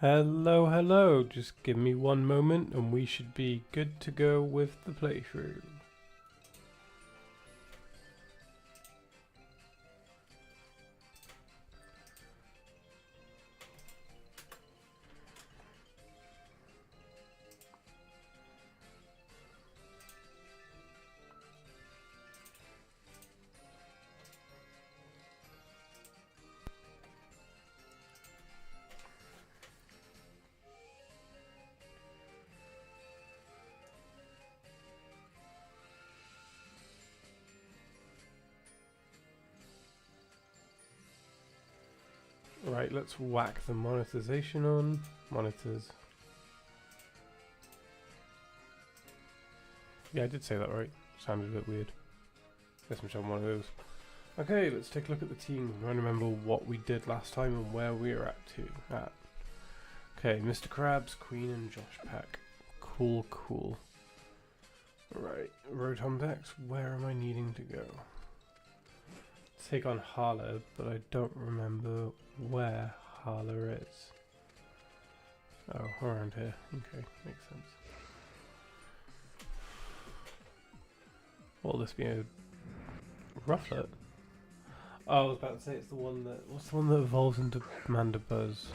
Hello, hello. Just give me one moment and we should be good to go with the playthrough. Right, let's whack the monetization on. Monitors. Yeah, I did say that right. Sounded a bit weird. Guess I'm showing one of those. Okay, let's take a look at the team. I'm trying to remember what we did last time and where we were at. Okay, Mr. Krabs, Queen, and Josh Peck. Cool, cool. Right, Rotom Dex, where am I needing to go? Take on Harlow, but I don't remember where Harlow is. Oh, around here. Okay, makes sense. Will this be a Rufflet? Oh, I was about to say it's the one that... What's the one that evolves into Mandibuzz?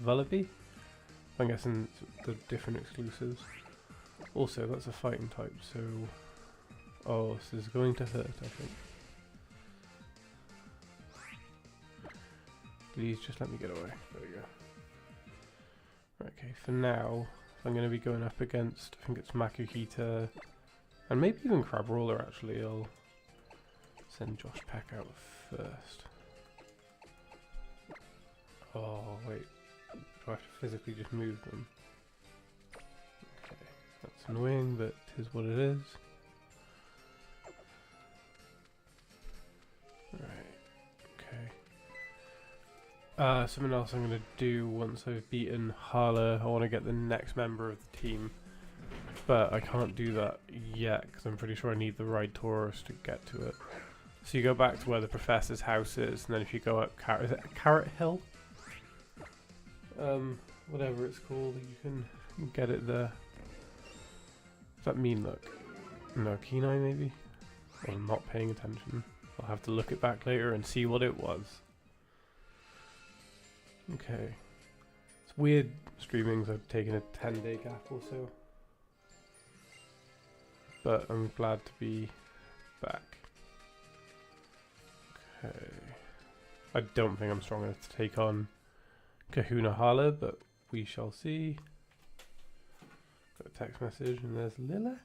Vullaby? I'm guessing it's the different exclusives. Also, that's a fighting type, so... Oh, this is going to hurt, I think. Please just let me get away. There we go. Okay, for now, I'm going to be going up against, I think it's Makuhita, and maybe even Crabrawler actually. I'll send Josh Peck out first. Oh, wait. Do I have to physically just move them? Okay, that's annoying, but it is what it is. Something else I'm going to do once I've beaten Harlow, I want to get the next member of the team. But I can't do that yet because I'm pretty sure I need the right Taurus to get to it. So you go back to where the professor's house is, and then if you go up is it Carrot Hill? Whatever it's called, you can get it there. Does that mean look? No, Kenai maybe? I'm not paying attention. I'll have to look it back later and see what it was. Okay. It's weird streaming, so I've taken a 10-day gap or so. But I'm glad to be back. Okay. I don't think I'm strong enough to take on Kahuna Hala, but we shall see. Got a text message and there's Lila.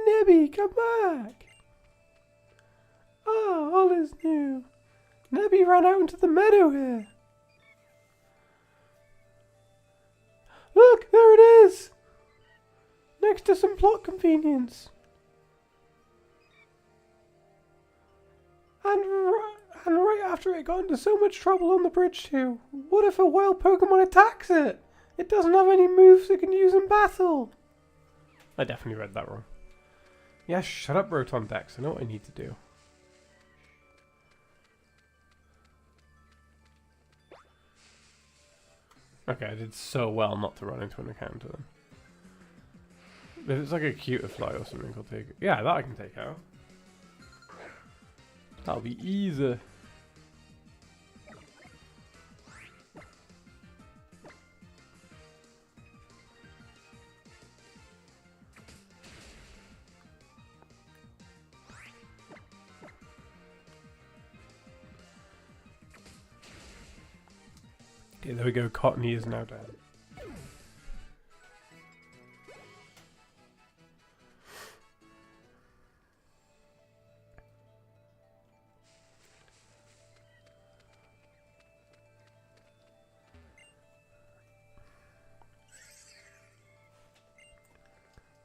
Nebby, come back! Ah, Olisnew. Nebby ran out into the meadow here. Look, there it is! Next to some plot convenience. And right after it got into so much trouble on the bridge too. What if a wild Pokemon attacks it? It doesn't have any moves it can use in battle. I definitely read that wrong. Yeah, shut up, Rotom Dex. I know what I need to do. Okay, I did so well not to run into an encounter then. If it's like a cuter fly or something, I'll take it. Yeah, that I can take out. That'll be easy. Okay, there we go. Cottony is now dead.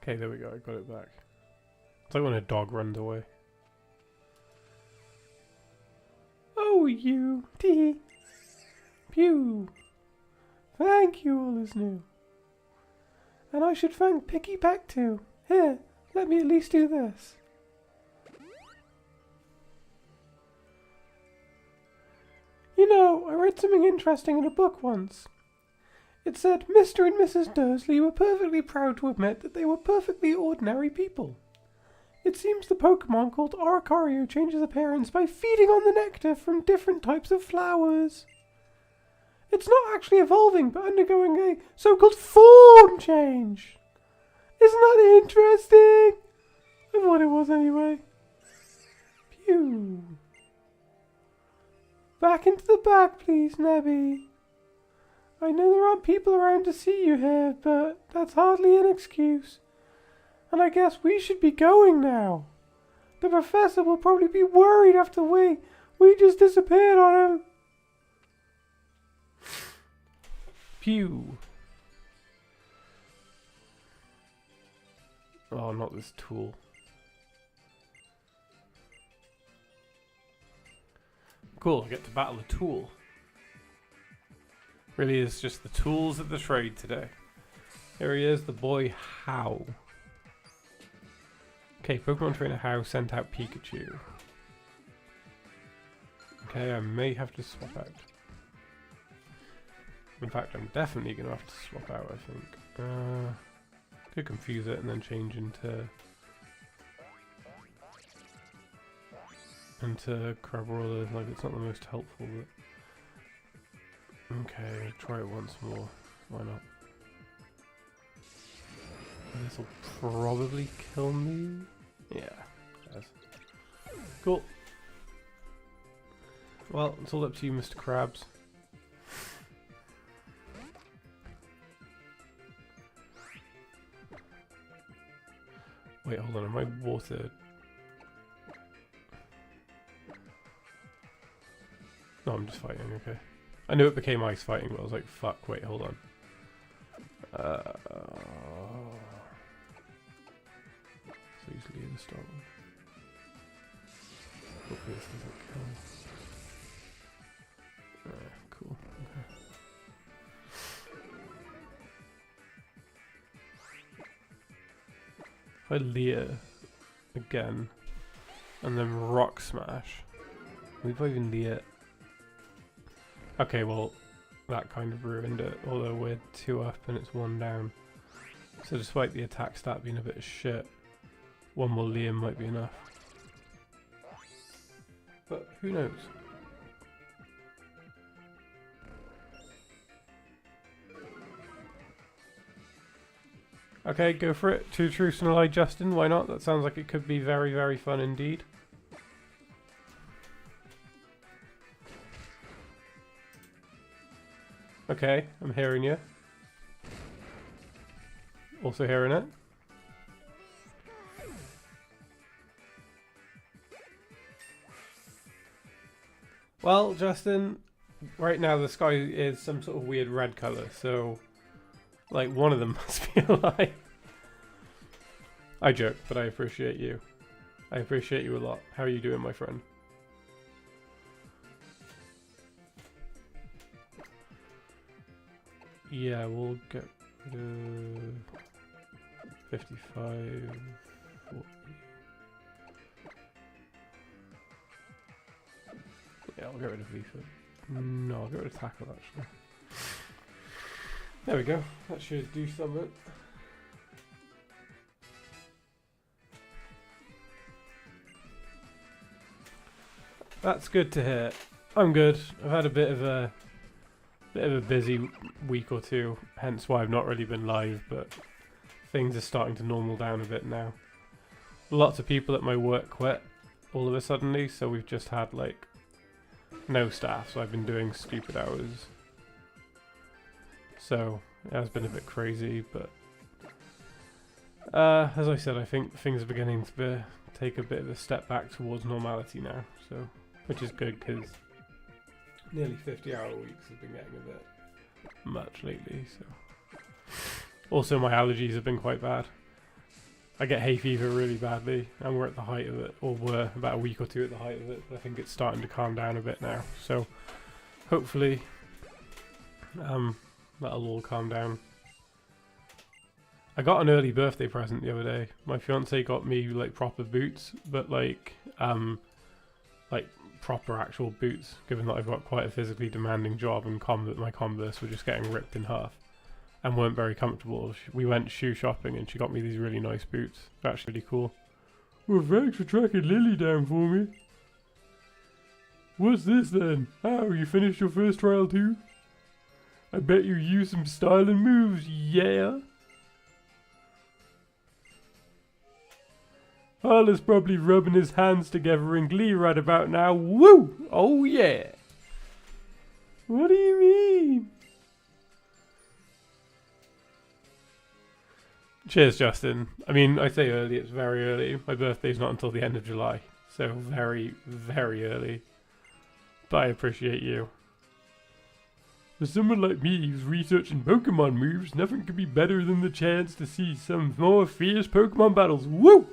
Okay, there we go. I got it back. It's like when a dog runs away. Oh, you! Tee! Pew! Thank you, Olisnew. And I should thank Picky Peck too. Here, let me at least do this. You know, I read something interesting in a book once. It said Mr. and Mrs. Dursley were perfectly proud to admit that they were perfectly ordinary people. It seems the Pokemon called Oricorio changes appearance by feeding on the nectar from different types of flowers. It's not actually evolving, but undergoing a so-called form change. Isn't that interesting? I thought it was anyway. Phew. Back into the back, please, Nebby. I know there aren't people around to see you here, but that's hardly an excuse. And I guess we should be going now. The professor will probably be worried after we just disappeared on him. Pew. Oh, not this tool. Cool, I get to battle a tool. Really is just the tools of the trade today. Here he is, the boy How. Okay, Pokemon Trainer How sent out Pikachu. Okay, I may have to swap out. In fact, I'm definitely going to have to swap out, I think. Could confuse it and then change into Crabrawler. Like, it's not the most helpful, but okay, try it once more. Why not? This will probably kill me. Yeah, it does. Cool. Well, it's all up to you, Mr. Krabs. Wait, hold on, am I watered? No, I'm just fighting, okay. I knew it became ice fighting, but I was like, fuck, wait, hold on. So usually the start one. Hopefully this doesn't kill. Cool, okay. If I Leer again, and then Rock Smash. Maybe if I even Leer. Okay, well, that kind of ruined it, although we're 2 up and it's 1 down. So despite the attack stat being a bit of shit, 1 more Liam might be enough. But who knows? Okay, go for it. 2 truths and a lie, Justin. Why not? That sounds like it could be very, very fun indeed. Okay, I'm hearing you. Also hearing it. Well, Justin, right now the sky is some sort of weird red colour, so like one of them must be a lie. I joke, but I appreciate you. I appreciate you a lot. How are you doing, my friend? Yeah, we'll get rid of 55, 40. Yeah, I'll get rid of Leaford. No, I'll get rid of Tackle actually. There we go. That should do something. That's good to hear. I'm good. I've had a bit of a busy week or two, hence why I've not really been live, but things are starting to normal down a bit now. Lots of people at my work quit all of a sudden, so we've just had like no staff, so I've been doing stupid hours. So it has been a bit crazy, but as I said, I think things are beginning to take a bit of a step back towards normality now, so which is good because nearly 50-hour weeks have been getting a bit much lately. So also my allergies have been quite bad. I get hay fever really badly, and we're at the height of it, or were about a week or 2 at the height of it. But I think it's starting to calm down a bit now. So hopefully that'll all calm down. I got an early birthday present the other day. My fiance got me like proper boots, but like proper actual boots, given that I've got quite a physically demanding job and my Converse were just getting ripped in half and weren't very comfortable. We went shoe shopping and she got me these really nice boots. They're actually really cool. Well, thanks for tracking Lily down for me. What's this then? Oh, you finished your first trial too? I bet you used some styling moves, yeah? Harlow's probably rubbing his hands together in glee right about now. Woo! Oh yeah! What do you mean? Cheers, Justin. I mean, I say early, it's very early. My birthday's not until the end of July. So very, very early. But I appreciate you. For someone like me who's researching Pokemon moves, nothing could be better than the chance to see some more fierce Pokemon battles. Woo!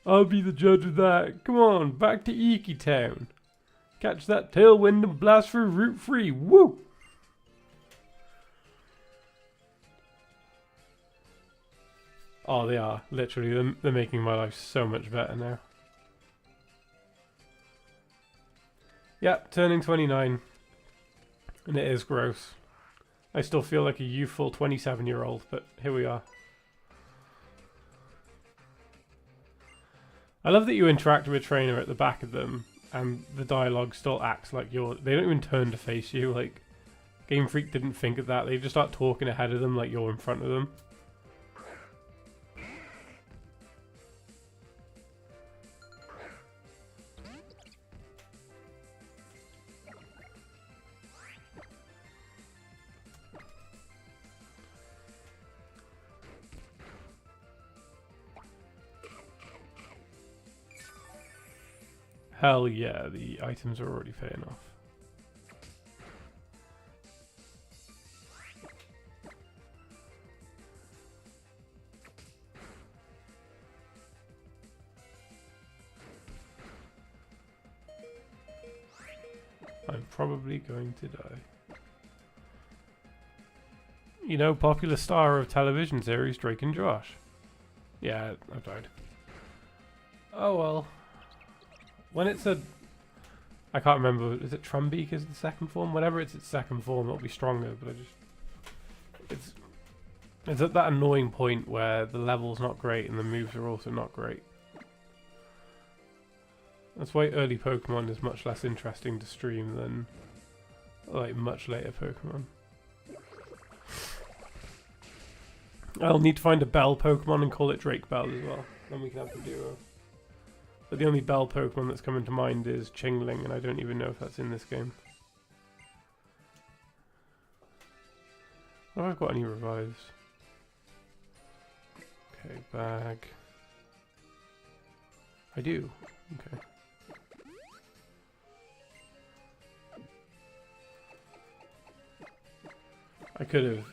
I'll be the judge of that. Come on, back to Iki Town. Catch that tailwind and blast for Route 3. Woo! Oh, they are. Literally, they're making my life so much better now. Yep, turning 29. And it is gross. I still feel like a youthful 27-year-old, but here we are. I love that you interact with a trainer at the back of them, and the dialogue still acts like you're... They don't even turn to face you, like... Game Freak didn't think of that, they just start talking ahead of them like you're in front of them. Hell yeah, the items are already paying off. I'm probably going to die. You know, popular star of television series Drake and Josh. Yeah, I've died. Oh well. When it's a... I can't remember, is it Trumbeak is the second form? Whenever it's its second form, it'll be stronger, but I just... It's at that annoying point where the level's not great and the moves are also not great. That's why early Pokemon is much less interesting to stream than, like, much later Pokemon. I'll need to find a Bell Pokemon and call it Drake Bell as well. Then we can have the duo. But the only Bell Pokemon that's coming to mind is Chingling, and I don't even know if that's in this game. Have I got any revives? Okay, bag. I do. Okay. I could have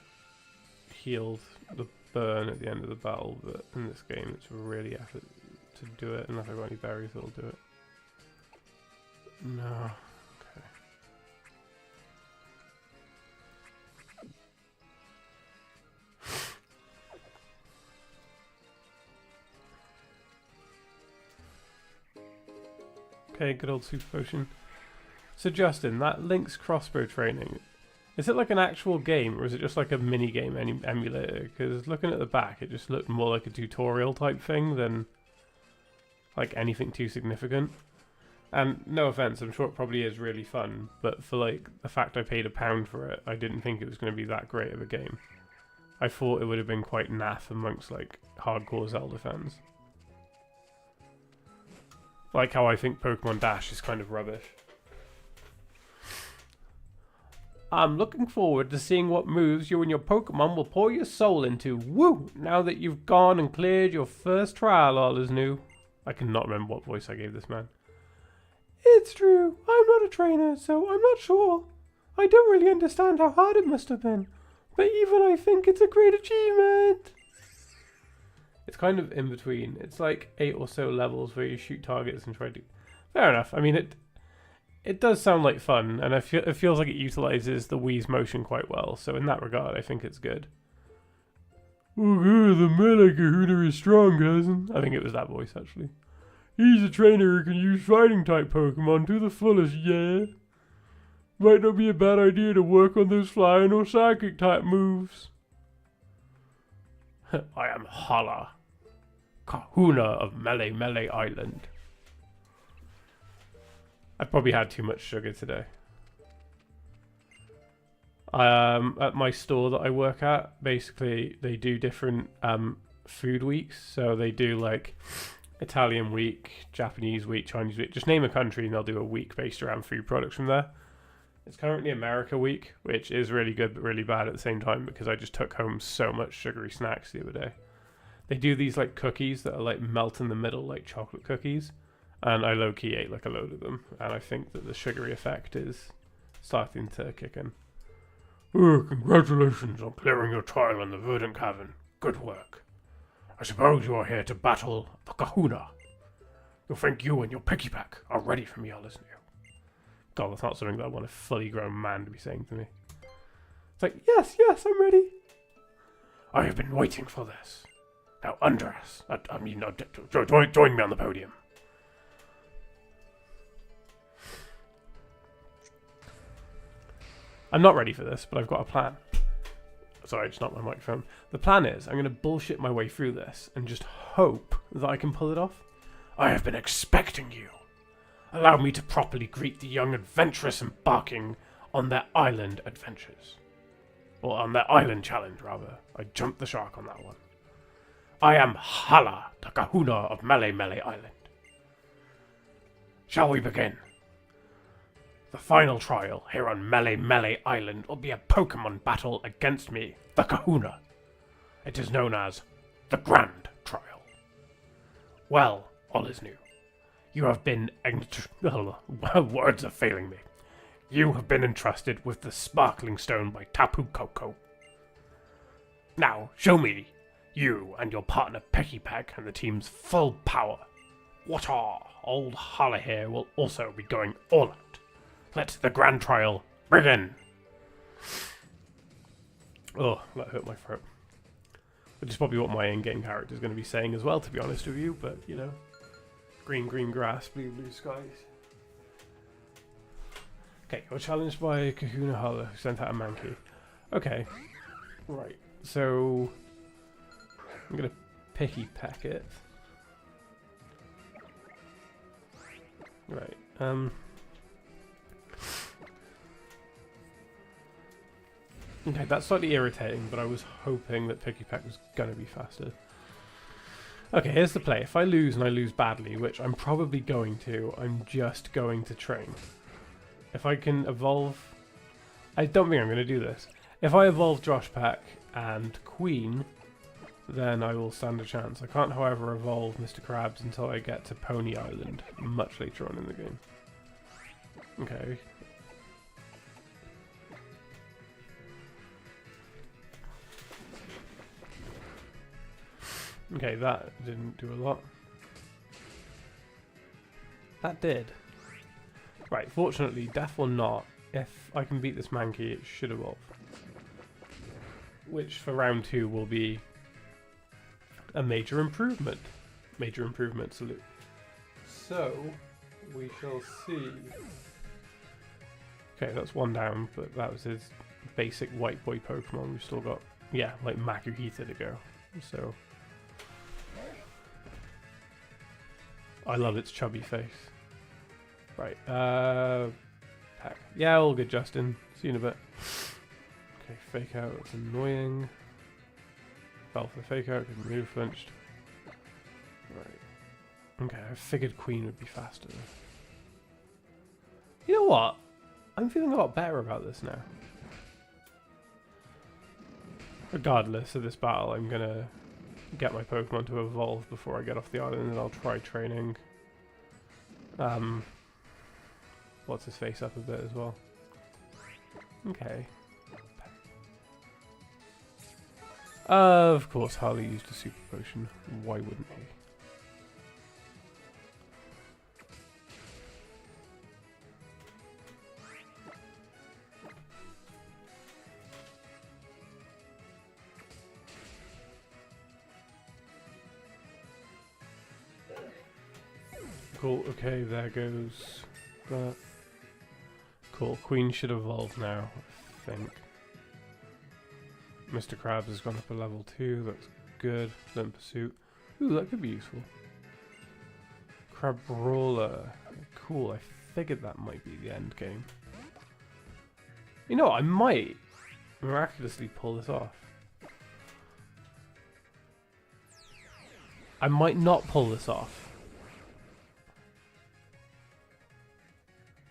healed the burn at the end of the battle, but in this game it's really effort to do it, unless I've got any berries that'll do it. No. Okay. Okay, good old super potion. So Justin, that Link's crossbow training, is it like an actual game or is it just like a mini game emulator? Because looking at the back, it just looked more like a tutorial type thing than like anything too significant. And no offense, I'm sure it probably is really fun, but for like the fact I paid £1 for it, I didn't think it was going to be that great of a game. I thought it would have been quite naff amongst like hardcore Zelda fans. Like how I think Pokemon Dash is kind of rubbish. I'm looking forward to seeing what moves you and your Pokemon will pour your soul into. Woo! Now that you've gone and cleared your first trial, Olisnew. I cannot remember what voice I gave this man. It's true. I'm not a trainer, so I'm not sure. I don't really understand how hard it must have been. But even I think it's a great achievement. It's kind of in between. It's like 8 or so levels where you shoot targets and try to... Fair enough. I mean, it does sound like fun, and it feels like it utilizes the Wii's motion quite well. So in that regard, I think it's good. Oh, the Melee Kahuna is strong, cousin. I think it was that voice, actually. He's a trainer who can use fighting type Pokemon to the fullest, yeah. Might not be a bad idea to work on those flying or psychic type moves. I am Hala, Kahuna of Mele Island. I've probably had too much sugar today. At my store that I work at, basically they do different food weeks. So they do like Italian week, Japanese week, Chinese week. Just name a country and they'll do a week based around food products from there. It's currently America week, which is really good but really bad at the same time because I just took home so much sugary snacks the other day. They do these like cookies that are like melt in the middle like chocolate cookies, and I low-key ate like a load of them, and I think that the sugary effect is starting to kick in. Oh, congratulations on clearing your trial in the Verdant Cavern. Good work. I suppose you are here to battle the Kahuna. You'll think you and your picky pack are ready for me, Olisnew. God, that's not something that I want a fully grown man to be saying to me. It's like, yes, I'm ready. I have been waiting for this. Now, undress. Join me on the podium. I'm not ready for this, but I've got a plan. Sorry, it's not my microphone. The plan is I'm going to bullshit my way through this and just hope that I can pull it off. I have been expecting you. Allow me to properly greet the young adventurers embarking on their island adventures. Or on their island challenge, rather. I jumped the shark on that one. I am Hala, the Kahuna of Mele Island. Shall we begin? The final trial here on Mele Island will be a Pokemon battle against me, the Kahuna. It is known as the Grand Trial. Well, Olisnew, you have been... words are failing me. You have been entrusted with the Sparkling Stone by Tapu Koko. Now, show me, you and your partner Peckypack and the team's full power. What are old Hala here will also be going all out. Let the Grand Trial begin. Oh, that hurt my throat. Which is probably what my in-game character is going to be saying as well, to be honest with you, but, you know. Green grass, blue skies. Okay, you're challenged by Kahuna Hala, who sent out a Mankey. Okay. Right, so... I'm going to picky peck it. Right, okay, that's slightly irritating, but I was hoping that Picky Peck was going to be faster. Okay, here's the play. If I lose and I lose badly, which I'm probably going to, I'm just going to train. If I can evolve... I don't think I'm going to do this. If I evolve Josh Pack and Queen, then I will stand a chance. I can't, however, evolve Mr. Krabs until I get to Pony Island, much later on in the game. Okay. Okay, that didn't do a lot. That did. Right, fortunately, death or not, if I can beat this Mankey, it should evolve. Which, for round 2, will be a major improvement. Major improvement, salute. So, we shall see. Okay, that's one down, but that was his basic white boy Pokemon. We've still got, yeah, like Makuhita to go. So... I love its chubby face. Right, pack. Yeah, all good, Justin. See you in a bit. Okay, fake out, that's annoying. Fell for the fake out, couldn't move, flinched. Right. Okay, I figured Queen would be faster. You know what? I'm feeling a lot better about this now. Regardless of this battle, I'm gonna get my Pokemon to evolve before I get off the island, and I'll try training what's his face up a bit as well. Okay. Of course Harley used a super potion. Why wouldn't he? difficult. Okay, there goes that. Cool. Queen should evolve now, I think. Mr. Krabs has gone up a level 2. That's good. Learn Pursuit. Ooh, that could be useful. Crab Brawler. Cool. I figured that might be the end game. You know, I might miraculously pull this off. I might not pull this off.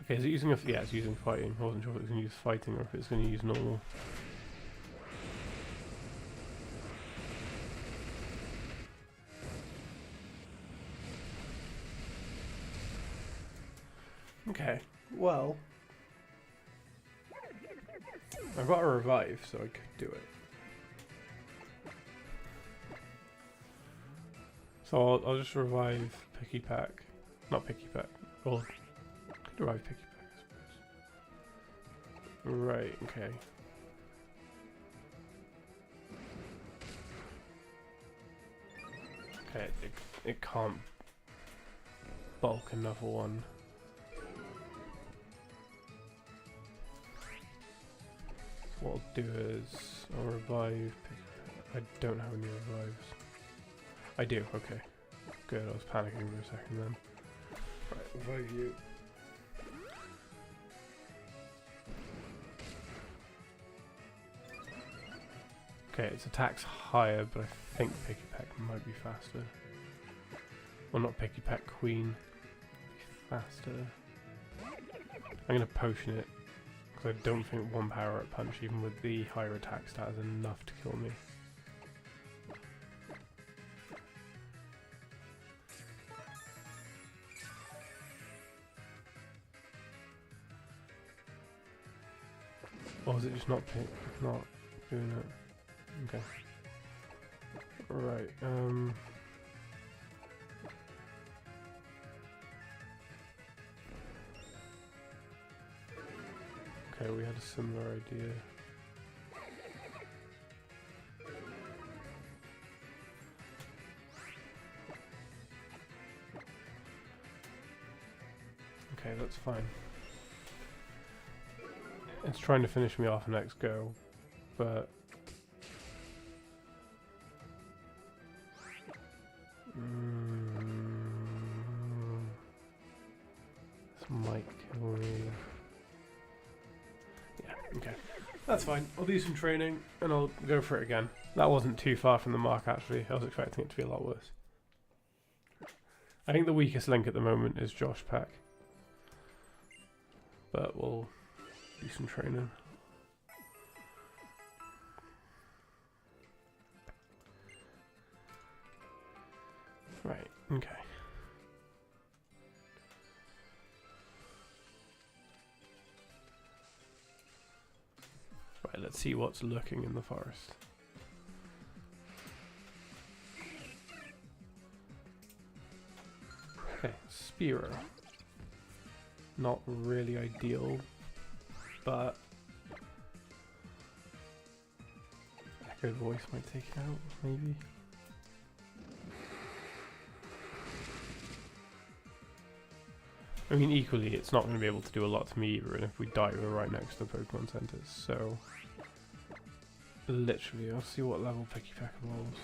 Okay, is it using yeah, it's using fighting. I wasn't sure if it was going to use fighting or if it's going to use normal. Okay, well, I've got a revive, so I could do it. So I'll just revive Picky Pack. Not Picky Pack. Well, I could revive Picky Pack, I suppose. Right, okay. Okay, it can't bulk another one. What I'll do is I'll revive Picky Pack. I don't have any revives. I do, okay. Good, I was panicking for a second then. Right, revive you. Okay, its attack's higher, but I think Picky Pack might be faster. Well, not Picky Pack, Queen. Faster. I'm gonna potion it, because I don't think one power-up punch, even with the higher attack stat, is enough to kill me. Or is it just not doing it? Okay. Right, okay, we had a similar idea. Okay, that's fine. It's trying to finish me off next go, but this might kill me. Yeah, okay. That's fine. I'll do some training and I'll go for it again. That wasn't too far from the mark actually. I was expecting it to be a lot worse. I think the weakest link at the moment is Josh Pack. But we'll do some training. Right, okay. Right, let's see what's lurking in the forest. Okay, Spearer. Not really ideal, but Echo Voice might take it out, maybe. I mean, equally, it's not going to be able to do a lot to me either, and if we die, we're right next to the Pokemon Centers, so literally, I'll see what level Picky Pack evolves.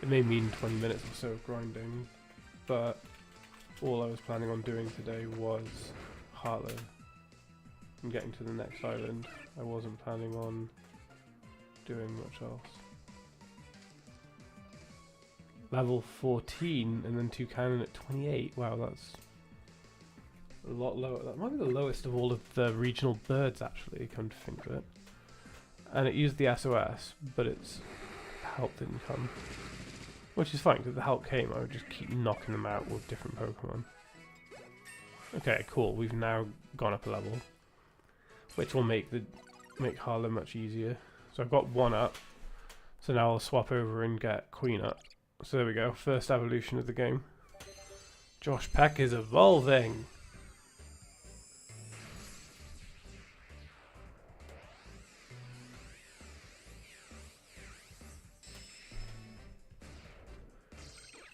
It may mean 20 minutes or so of grinding, but all I was planning on doing today was Heartland and getting to the next island. I wasn't planning on doing much else. Level 14 and then 2 cannon at 28. Wow, that's a lot lower. That might be the lowest of all of the regional birds actually, come to think of it. And it used the SOS, but its help didn't come. Which is fine, because if the help came, I would just keep knocking them out with different Pokemon. Okay, cool. We've now gone up a level, which will make Harlem much easier. So I've got 1 up. So now I'll swap over and get Queen up. So there we go. First evolution of the game. Josh Peck is evolving.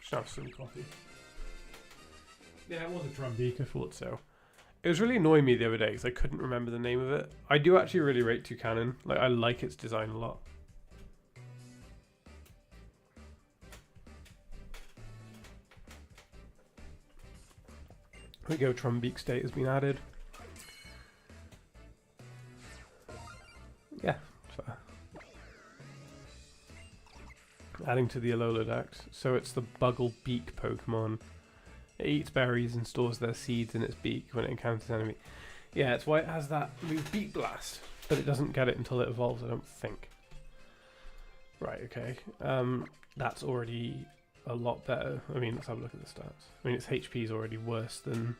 Should have some coffee. Yeah, it was a drum beak, I thought so. It was really annoying me the other day because I couldn't remember the name of it. I do actually really rate Toucanon. Like, I like its design a lot. Here we go, Trumbeak state has been added. Yeah, fair. Adding to the Alola Dex. So it's the Buggle Beak Pokemon. It eats berries and stores their seeds in its beak when it encounters an enemy. Yeah, it's why it has that move Beak Blast, but it doesn't get it until it evolves, I don't think. Right, okay. That's already a lot better. I mean, let's have a look at the stats. I mean, its HP is already worse than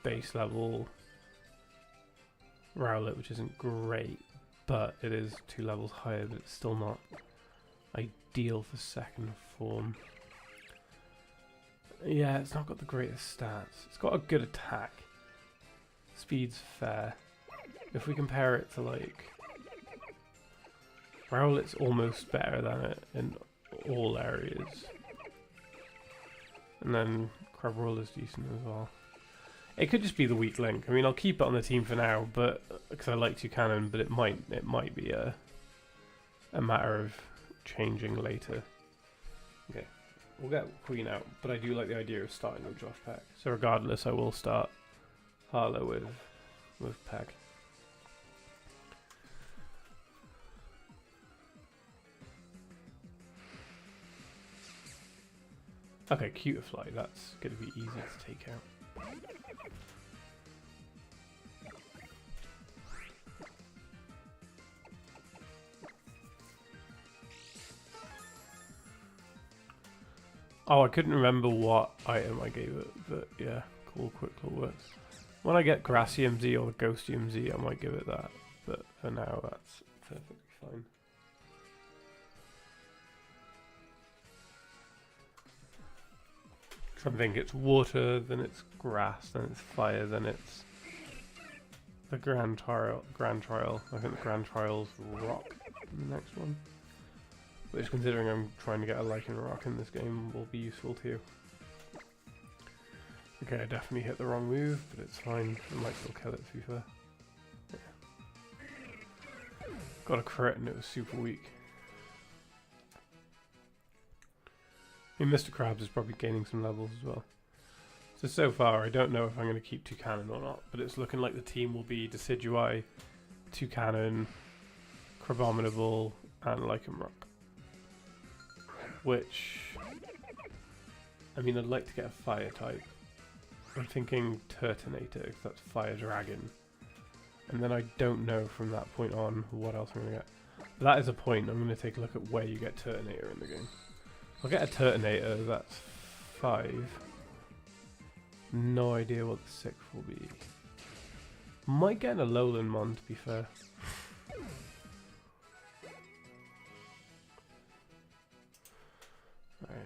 base level Rowlet, which isn't great, but it is 2 levels higher, but it's still not ideal for second form. Yeah, it's not got the greatest stats. It's got a good attack. Speed's fair. If we compare it to, like, Rowlet's almost better than it in all areas. And then Crabrawler's decent as well. It could just be the weak link. I mean, I'll keep it on the team for now, but because I like Toucanon, but it might be a matter of changing later. Okay, we'll get Queen out, but I do like the idea of starting with Josh Peck. So regardless, I will start Harlow with Peck. Okay, Cutiefly, that's going to be easy to take out. Oh, I couldn't remember what item I gave it, but yeah, cool, quick claw works. When I get Grassy MZ or Ghosty MZ, I might give it that, but for now, that's perfectly fine. I think it's water, then it's grass, then it's fire, then it's the Grand Trial. I think the Grand Trial's rock in the next one. Which, considering I'm trying to get a Lichen Rock in this game, will be useful too. Okay, I definitely hit the wrong move, but it's fine. I might still kill it, to be fair. Yeah. Got a crit and it was super weak. I mean, Mr. Krabs is probably gaining some levels as well. So far, I don't know if I'm going to keep Toucanon or not, but it's looking like the team will be Decidueye, Toucanon, Crabominable, and Lycanroc. Which, I mean, I'd like to get a fire type. I'm thinking Turtonator, because that's Fire Dragon. And then I don't know from that point on what else I'm going to get. But that is a point. I'm going to take a look at where you get Turtonator in the game. I'll get a Turtonator, that's 5. No idea what the 6th will be. Might get an Alolanmon, to be fair. Right.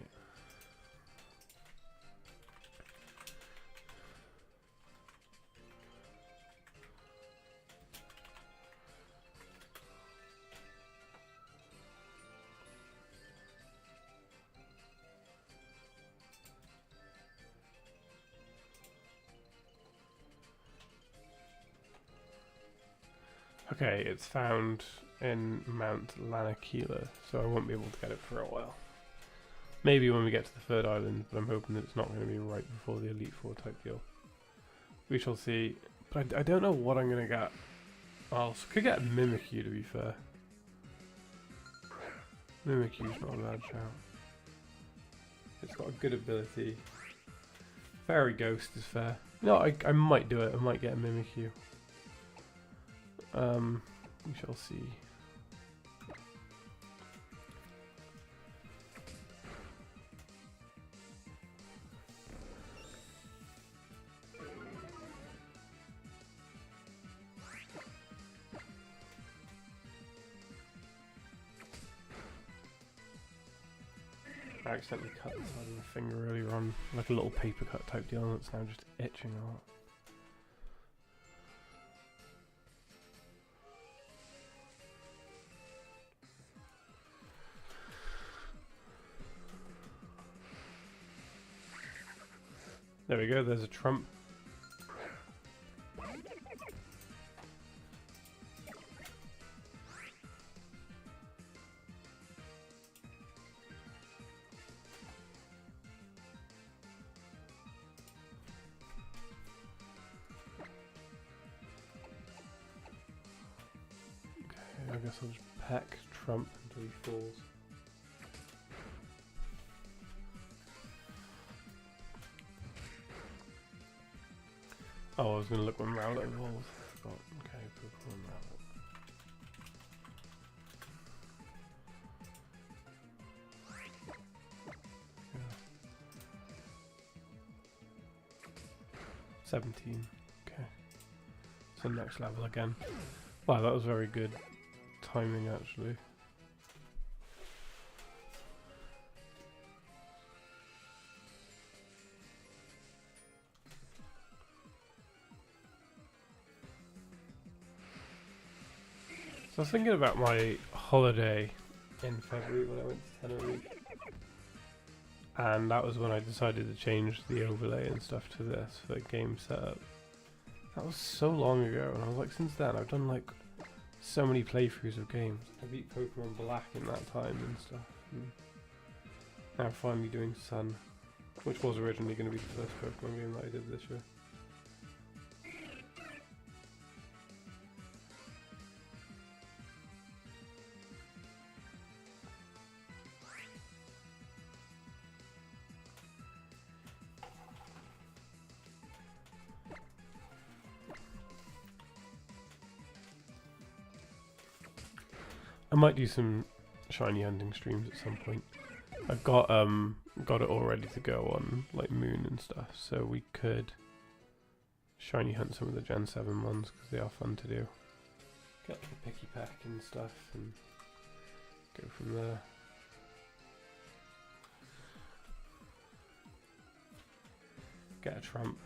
Okay, it's found in Mount Lanakila, so I won't be able to get it for a while. Maybe when we get to the third island, but I'm hoping that it's not going to be right before the Elite Four type deal. We shall see. But I don't know what I'm going to get. I could get Mimikyu, to be fair. Mimikyu's not a bad shout. It's got a good ability. Fairy Ghost is fair. No, I might do it. I might get a Mimikyu. We shall see. I accidentally cut the side of the finger earlier on, like a little paper cut type deal, and it's now just itching a lot. There we go, there's a trump. Okay, I guess I'll just peck trump until he falls. Oh, I was going to look when Rowlet evolved. I forgot. Okay, Pokemon Rowlet. Yeah. 17. Okay. So next level again. Wow, that was very good timing actually. So I was thinking about my holiday in February when I went to Tenerife, and that was when I decided to change the overlay and stuff to this for the game setup. That was so long ago, and I was like, since then I've done like so many playthroughs of games. I beat Pokemon Black in that time and stuff. And now I'm finally doing Sun, which was originally going to be the first Pokemon game that I did this year. I might do some shiny hunting streams at some point. I've got it all ready to go on like Moon and stuff, so we could shiny hunt some of the Gen 7 ones because they are fun to do. Get the picky pack and stuff and go from there. Get a Tramp.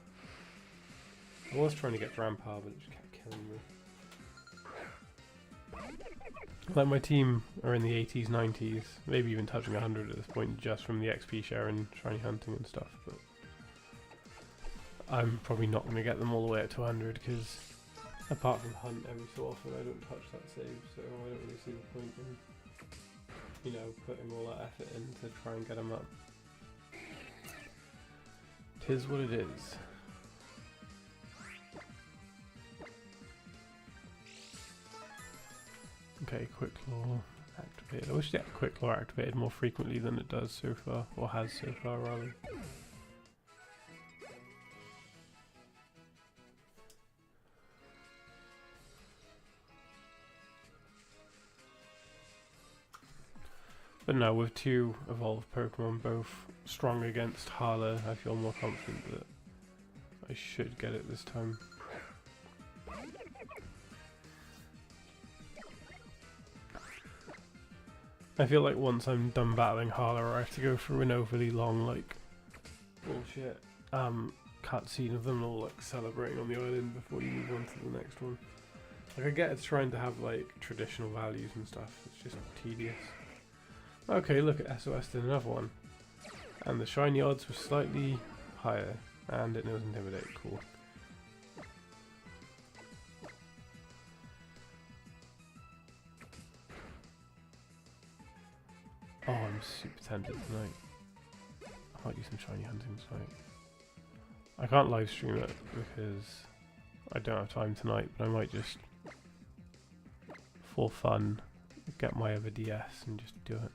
I was trying to get Rampart, but it just kept killing me. Like my team are in the 80s, 90s, maybe even touching 100 at this point just from the XP share and shiny hunting and stuff, but I'm probably not going to get them all the way up to 100 because apart from hunt every so often I don't touch that save, so I don't really see the point in, you know, putting all that effort in to try and get them up. 'Tis what it is. Okay, Quick Claw activated. I wish that Quick Claw activated more frequently than it does so far, or has so far rather. But now with two evolved Pokemon, both strong against Hala, I feel more confident that I should get it this time. I feel like once I'm done battling Hala, I have to go through an overly long, like, bullshit cutscene of them all like celebrating on the island before you move on to the next one. Like, I get it's trying to have like traditional values and stuff, it's just tedious. Okay, look at SOS did another one. And the shiny odds were slightly higher, and it knows Intimidate, cool. Oh, I'm super tempted tonight. I might do some shiny hunting tonight. I can't live stream it because I don't have time tonight, but I might just, for fun, get my other DS and just do it.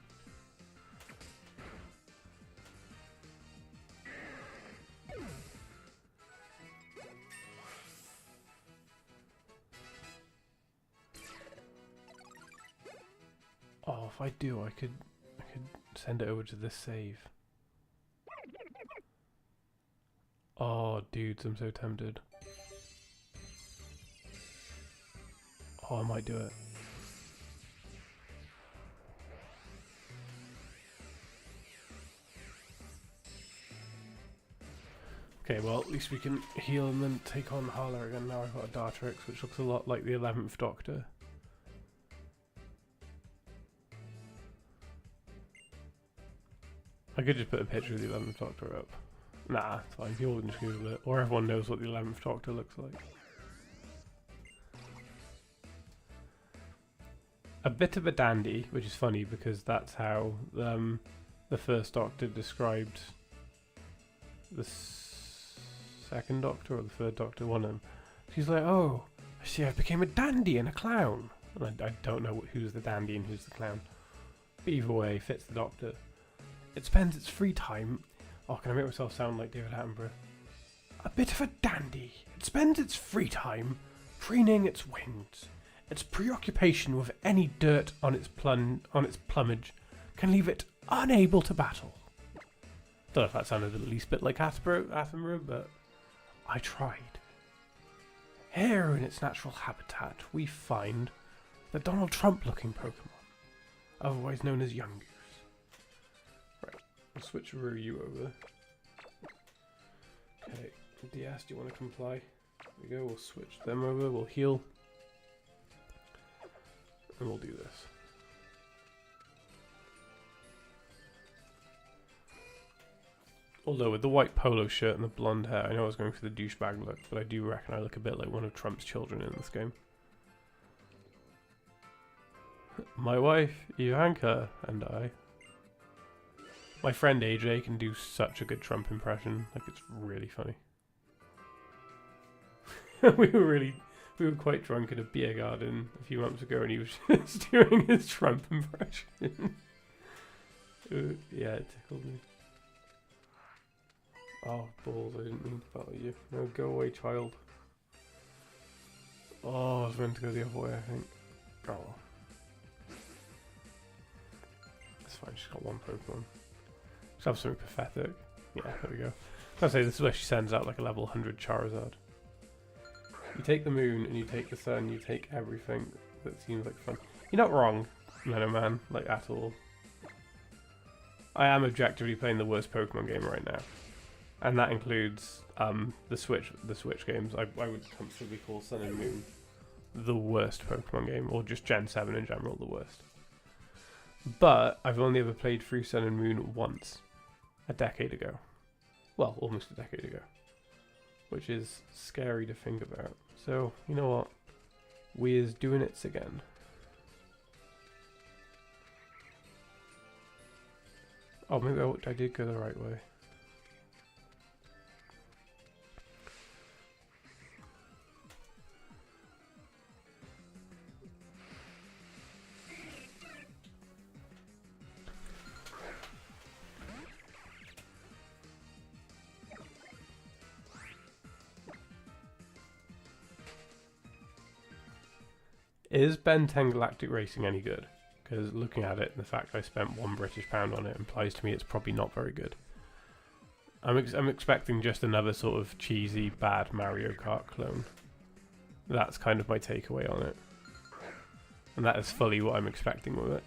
Oh, if I do, I could send it over to this save. Oh, dudes, I'm so tempted. Oh, I might do it. Okay, well, at least we can heal and then take on Hala again. Now I've got a Dartrix, which looks a lot like the 11th Doctor. I could just put a picture of the 11th Doctor up. Nah, it's fine. People can just Google it. Or everyone knows what the 11th Doctor looks like. A bit of a dandy, which is funny because that's how the first Doctor described the second Doctor or the third Doctor, one of them. She's like, oh, I see I became a dandy and a clown. And I don't know who's the dandy and who's the clown. But either way, fits the Doctor. It spends its free time... Oh, can I make myself sound like David Attenborough? A bit of a dandy. It spends its free time preening its wings. Its preoccupation with any dirt on its plumage can leave it unable to battle. Don't know if that sounded the least bit like Attenborough, but I tried. Here in its natural habitat, we find the Donald Trump-looking Pokemon, otherwise known as Young Goose. Right, I'll switch you over. Okay, DS, do you want to comply? There we go, we'll switch them over, we'll heal. And we'll do this. Although with the white polo shirt and the blonde hair, I know I was going for the douchebag look, but I do reckon I look a bit like one of Trump's children in this game. My wife, Ivanka, and I. My friend AJ can do such a good Trump impression, like it's really funny. We were quite drunk at a beer garden a few months ago and he was just doing his Trump impression. Yeah, it tickled me. Oh, balls, I didn't mean to battle you. No, go away, child. Oh, I was meant to go the other way, I think. Oh. That's fine, she's got one Pokemon. She'll have something pathetic. Yeah, there we go. I'll say this is where she sends out like a level 100 Charizard. You take the moon and you take the sun, you take everything that seems like fun. You're not wrong, Meadow Man, like at all. I am objectively playing the worst Pokemon game right now. And that includes the Switch games. I would comfortably call Sun and Moon the worst Pokemon game, or just Gen 7 in general the worst. But I've only ever played through Sun and Moon once, a decade ago. Well, almost a decade ago. Which is scary to think about. So, you know what? We're doing it again. Oh, maybe I did go the right way. Is Ben 10 Galactic Racing any good? Because looking at it, the fact I spent £1 British on it implies to me it's probably not very good. I'm expecting just another sort of cheesy, bad Mario Kart clone. That's kind of my takeaway on it. And that is fully what I'm expecting with it.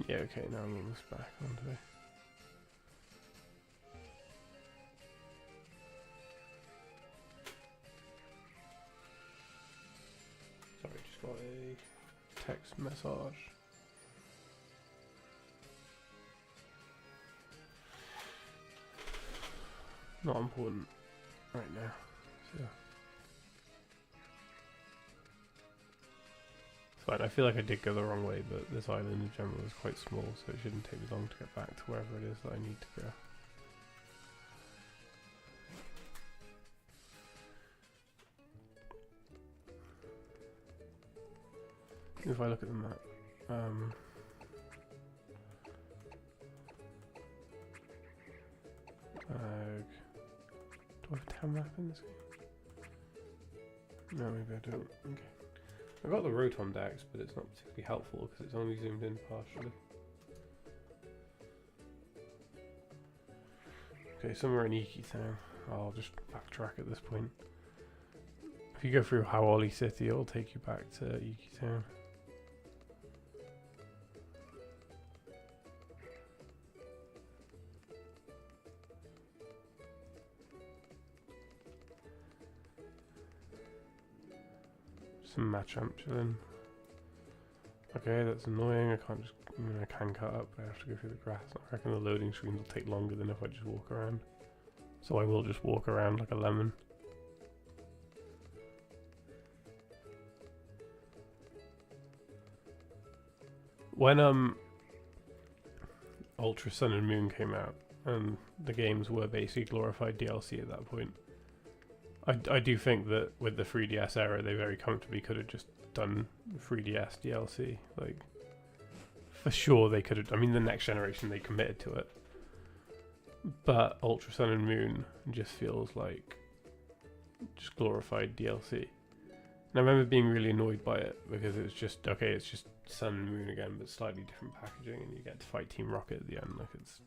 Yeah, okay, now I'm almost back onto it. Sorry, just got a text message. Not important right now. So. Fine, I feel like I did go the wrong way, but this island in general is quite small, so it shouldn't take me long to get back to wherever it is that I need to go. If I look at the map, do I have a town map in this game? No, maybe I don't. Okay. I've got the Rotom Dex, but it's not particularly helpful because it's only zoomed in partially. Okay, somewhere in Iki Town. I'll just backtrack at this point. If you go through Hawali City, it'll take you back to Iki Town. Some Machamp chilling. Okay, that's annoying. I can't just. I mean, I can cut up, but I have to go through the grass. I reckon the loading screens will take longer than if I just walk around. So I will just walk around like a lemon. When Ultra Sun and Moon came out, and the games were basically glorified DLC at that point, I do think that with the 3DS era, they very comfortably could have just done 3DS DLC. Like, for sure they could have. I mean, the next generation they committed to it, but Ultra Sun and Moon just feels like just glorified DLC. And I remember being really annoyed by it because it was just okay. It's just Sun and Moon again, but slightly different packaging, and you get to fight Team Rocket at the end. Like, it's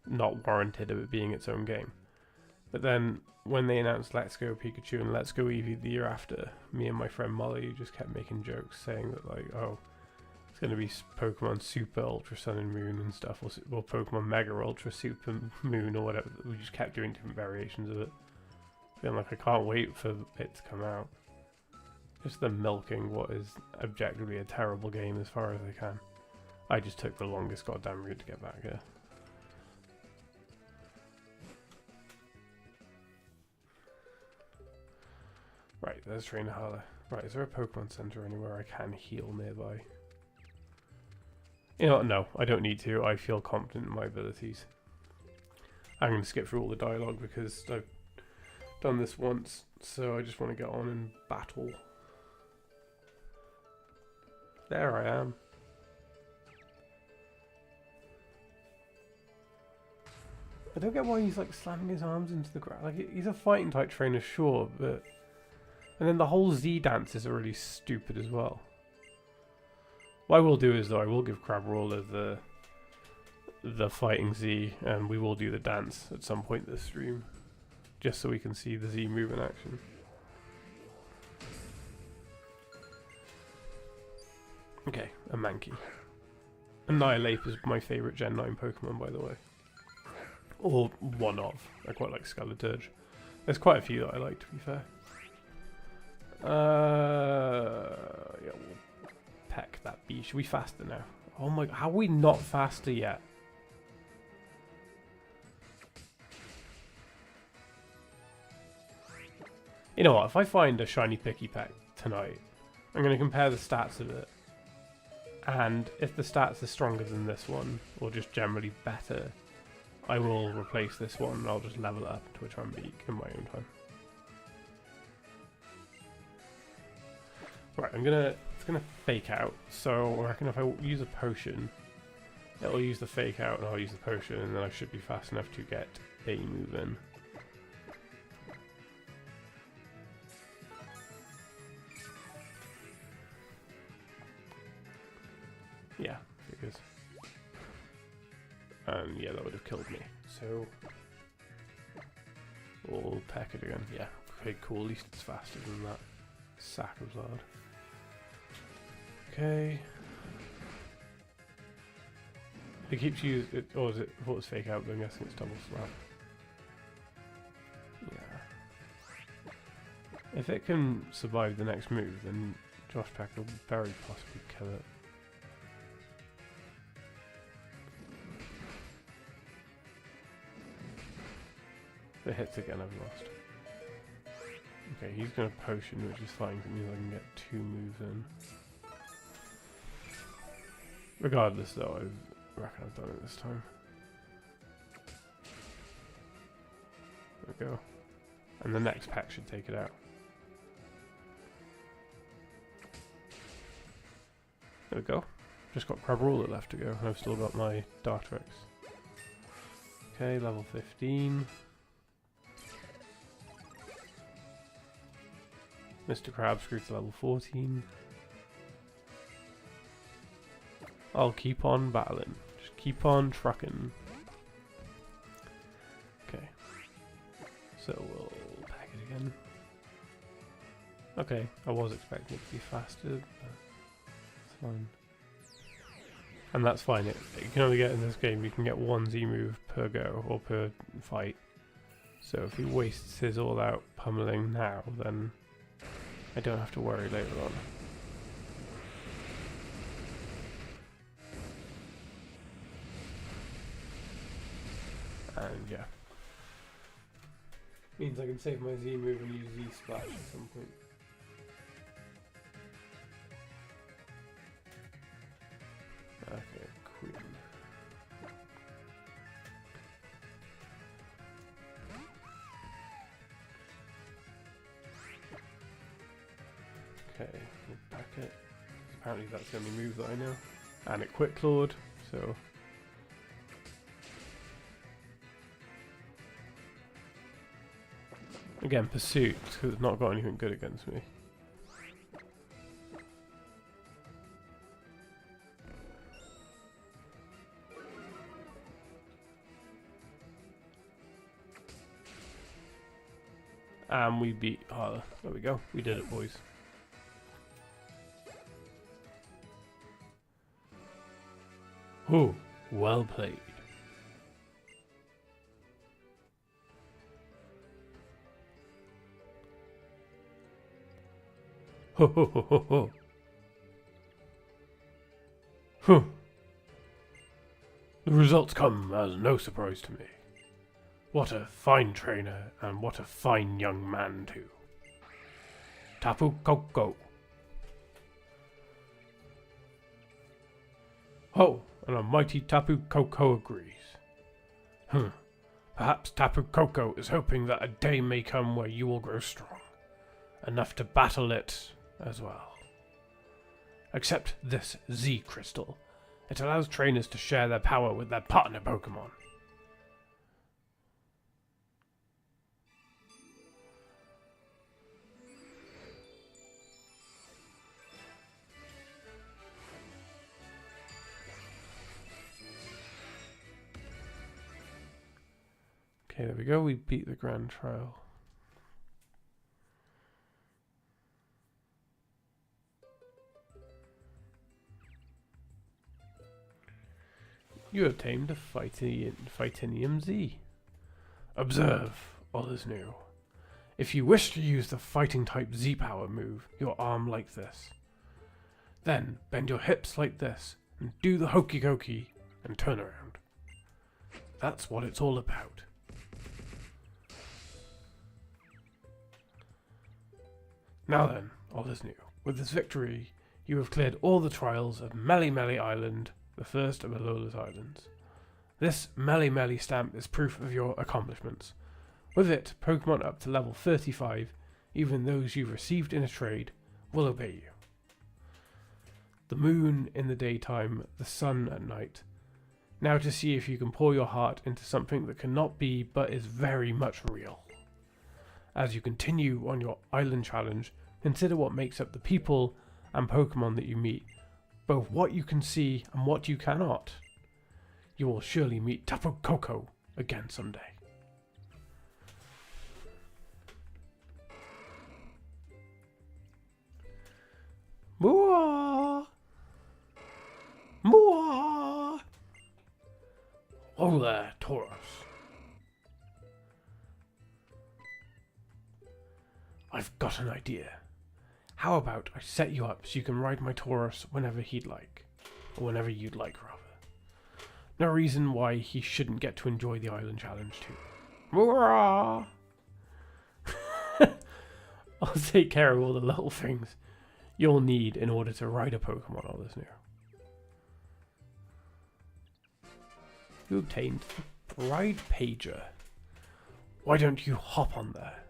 not warranted of it being its own game. But then when they announced Let's Go Pikachu and Let's Go Eevee the year after, me and my friend Molly just kept making jokes saying that, like, oh, it's going to be Pokemon Super Ultra Sun and Moon and stuff, or Pokemon Mega Ultra Super Moon or whatever. We just kept doing different variations of it. Feeling like I can't wait for it to come out. Just them milking what is objectively a terrible game as far as they can. I just took the longest goddamn route to get back here. Right, there's Trainer Hala. Right, is there a Pokemon Center anywhere I can heal nearby? You know what, no, I don't need to. I feel confident in my abilities. I'm going to skip through all the dialogue because I've done this once, so I just want to get on and battle. There I am. I don't get why he's like slamming his arms into the ground. Like, he's a fighting type trainer, sure, but... And then the whole Z dance is really stupid as well. What I will do is, though, I will give Crabrawler the fighting Z, and we will do the dance at some point this stream, just so we can see the Z move in action. Okay, a Mankey. Annihilape is my favourite Gen 9 Pokemon, by the way. Or one of. I quite like Skeleturge. There's quite a few that I like, to be fair. Yeah, we'll peck that bee. Should we faster now? Oh my, how are we not faster yet? You know what, if I find a shiny Picky Peck tonight, I'm going to compare the stats of it. And if the stats are stronger than this one, or just generally better, I will replace this one and I'll just level it up to a Trumbeak in my own time. Right, it's gonna fake out, so I reckon if I use a potion, it'll use the fake out and I'll use the potion, and then I should be fast enough to get a move in. Yeah, figures. And yeah, that would have killed me. So we'll peck it again. Yeah, okay, cool. At least it's faster than that sack of Zard. Okay. It keeps using it, or is it? I thought it was fake out, but I'm guessing it's double slap. Yeah. If it can survive the next move, then Josh Peck will very possibly kill it. If it hits again, I've lost. Okay, he's going to potion, which is fine, because it means I can get 2 moves in. Regardless, though, I reckon I've done it this time. There we go. And the next pack should take it out. There we go. Just got Crabrawler left to go, and I've still got my Dartrix. Okay, level 15. Mr. Crabscrew to level 14. I'll keep on battling. Just keep on trucking. Okay. So we'll pack it again. Okay, I was expecting it to be faster, but it's fine. And that's fine. You can only get in this game, you can get 1 Z move per go, or per fight. So if he wastes his all out pummeling now, then I don't have to worry later on. And yeah. Means I can save my Z move and use Z splash at some point. Okay, Queen. Okay, we'll back it. Apparently that's the only move that I know. And it quick clawed, so... Again, Pursuit, because it's not got anything good against me. And we beat... Oh, there we go. We did it, boys. Oh, well played. Ho ho ho ho ho. Huh. The results come as no surprise to me. What a fine trainer, and what a fine young man too. Tapu Koko. Oh, and a mighty Tapu Koko agrees. Perhaps Tapu Koko is hoping that a day may come where you will grow strong, enough to battle it as well. Accept this Z crystal. It allows trainers to share their power with their partner Pokemon. Okay, there we go. We beat the Grand Trial. You have tamed a Fightinium Z. Observe, Olisnew. If you wish to use the fighting type Z power, move your arm like this. Then bend your hips like this and do the hokey cokey and turn around. That's what it's all about. Now then, Olisnew, with this victory, you have cleared all the trials of Meli Meli Island, the first of Alola's islands. This Meli Meli stamp is proof of your accomplishments. With it, Pokemon up to level 35, even those you've received in a trade, will obey you. The moon in the daytime, the sun at night. Now to see if you can pour your heart into something that cannot be but is very much real. As you continue on your island challenge, consider what makes up the people and Pokemon that you meet, both what you can see and what you cannot. You will surely meet Tapu Koko again someday. Mooah! Mooah! Oh there, Tauros. I've got an idea. How about I set you up so you can ride my Tauros whenever he'd like. Or whenever you'd like, rather. No reason why he shouldn't get to enjoy the island challenge too. Mooah! I'll take care of all the little things you'll need in order to ride a Pokemon on this new. You obtained a Ride Pager. Why don't you hop on there?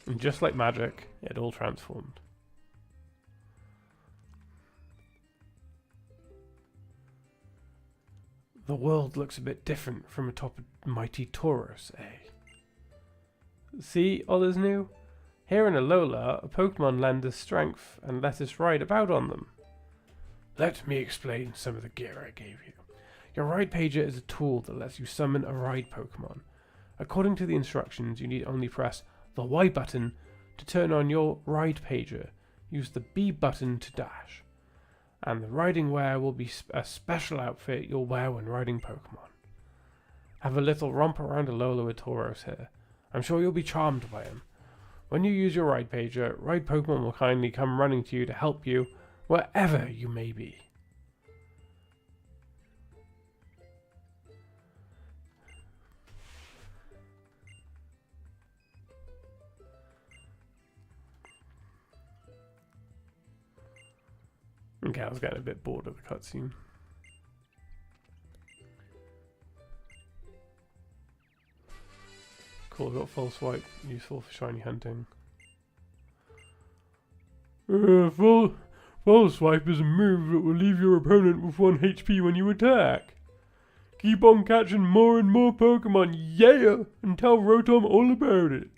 And just like magic, it all transformed. The world looks a bit different from atop a mighty Tauros, eh? See, Olisnew? Here in Alola, a Pokemon lend us strength and let us ride about on them. Let me explain some of the gear I gave you. Your Ride Pager is a tool that lets you summon a ride Pokemon. According to the instructions, you need only press the Y button to turn on your Ride Pager. Use the B button to dash. And the riding wear will be a special outfit you'll wear when riding Pokemon. Have a little romp around Alola with Tauros here. I'm sure you'll be charmed by him. When you use your ride pager, ride Pokemon will kindly come running to you to help you wherever you may be. Okay, I was getting a bit bored of the cutscene. Cool, got full swipe, useful for shiny hunting. Full swipe is a move that will leave your opponent with 1 HP when you attack. Keep on catching more and more Pokemon, yeah, and tell Rotom all about it.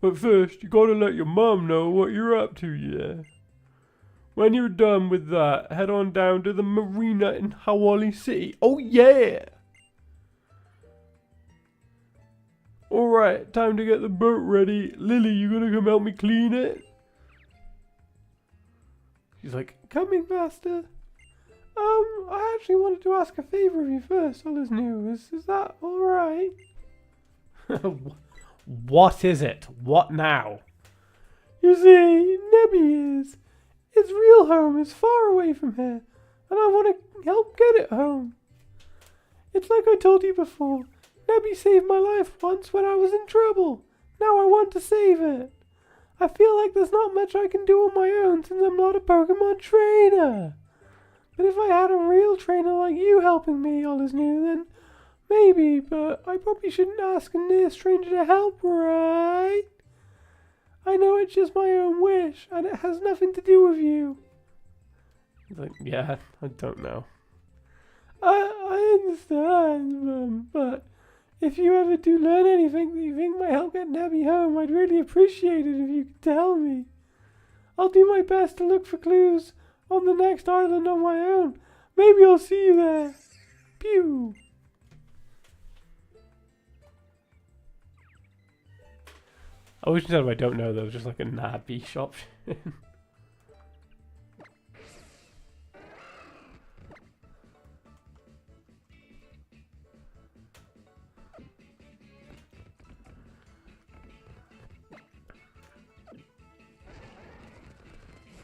But first, you gotta let your mom know what you're up to, yeah. When you're done with that, head on down to the marina in Hawali City. Oh yeah! Alright, time to get the boat ready. Lily, you gonna come help me clean it? She's like, coming, master. I actually wanted to ask a favour of you first, Olisnew. Is that alright? What is it? What now? You see, Nebby is. Its real home is far away from here, and I want to help get it home. It's like I told you before. Nebby saved my life once when I was in trouble. Now I want to save it. I feel like there's not much I can do on my own since I'm not a Pokemon trainer. But if I had a real trainer like you helping me, Olisnew, then maybe, but I probably shouldn't ask a near stranger to help, right? I know it's just my own wish, and it has nothing to do with you. He's like, yeah, I don't know. I understand, but if you ever do learn anything that you think might help get Nebby home, I'd really appreciate it if you could tell me. I'll do my best to look for clues on the next island on my own. Maybe I'll see you there. Pew! I wish instead of I don't know, there was just like a Nabi shop.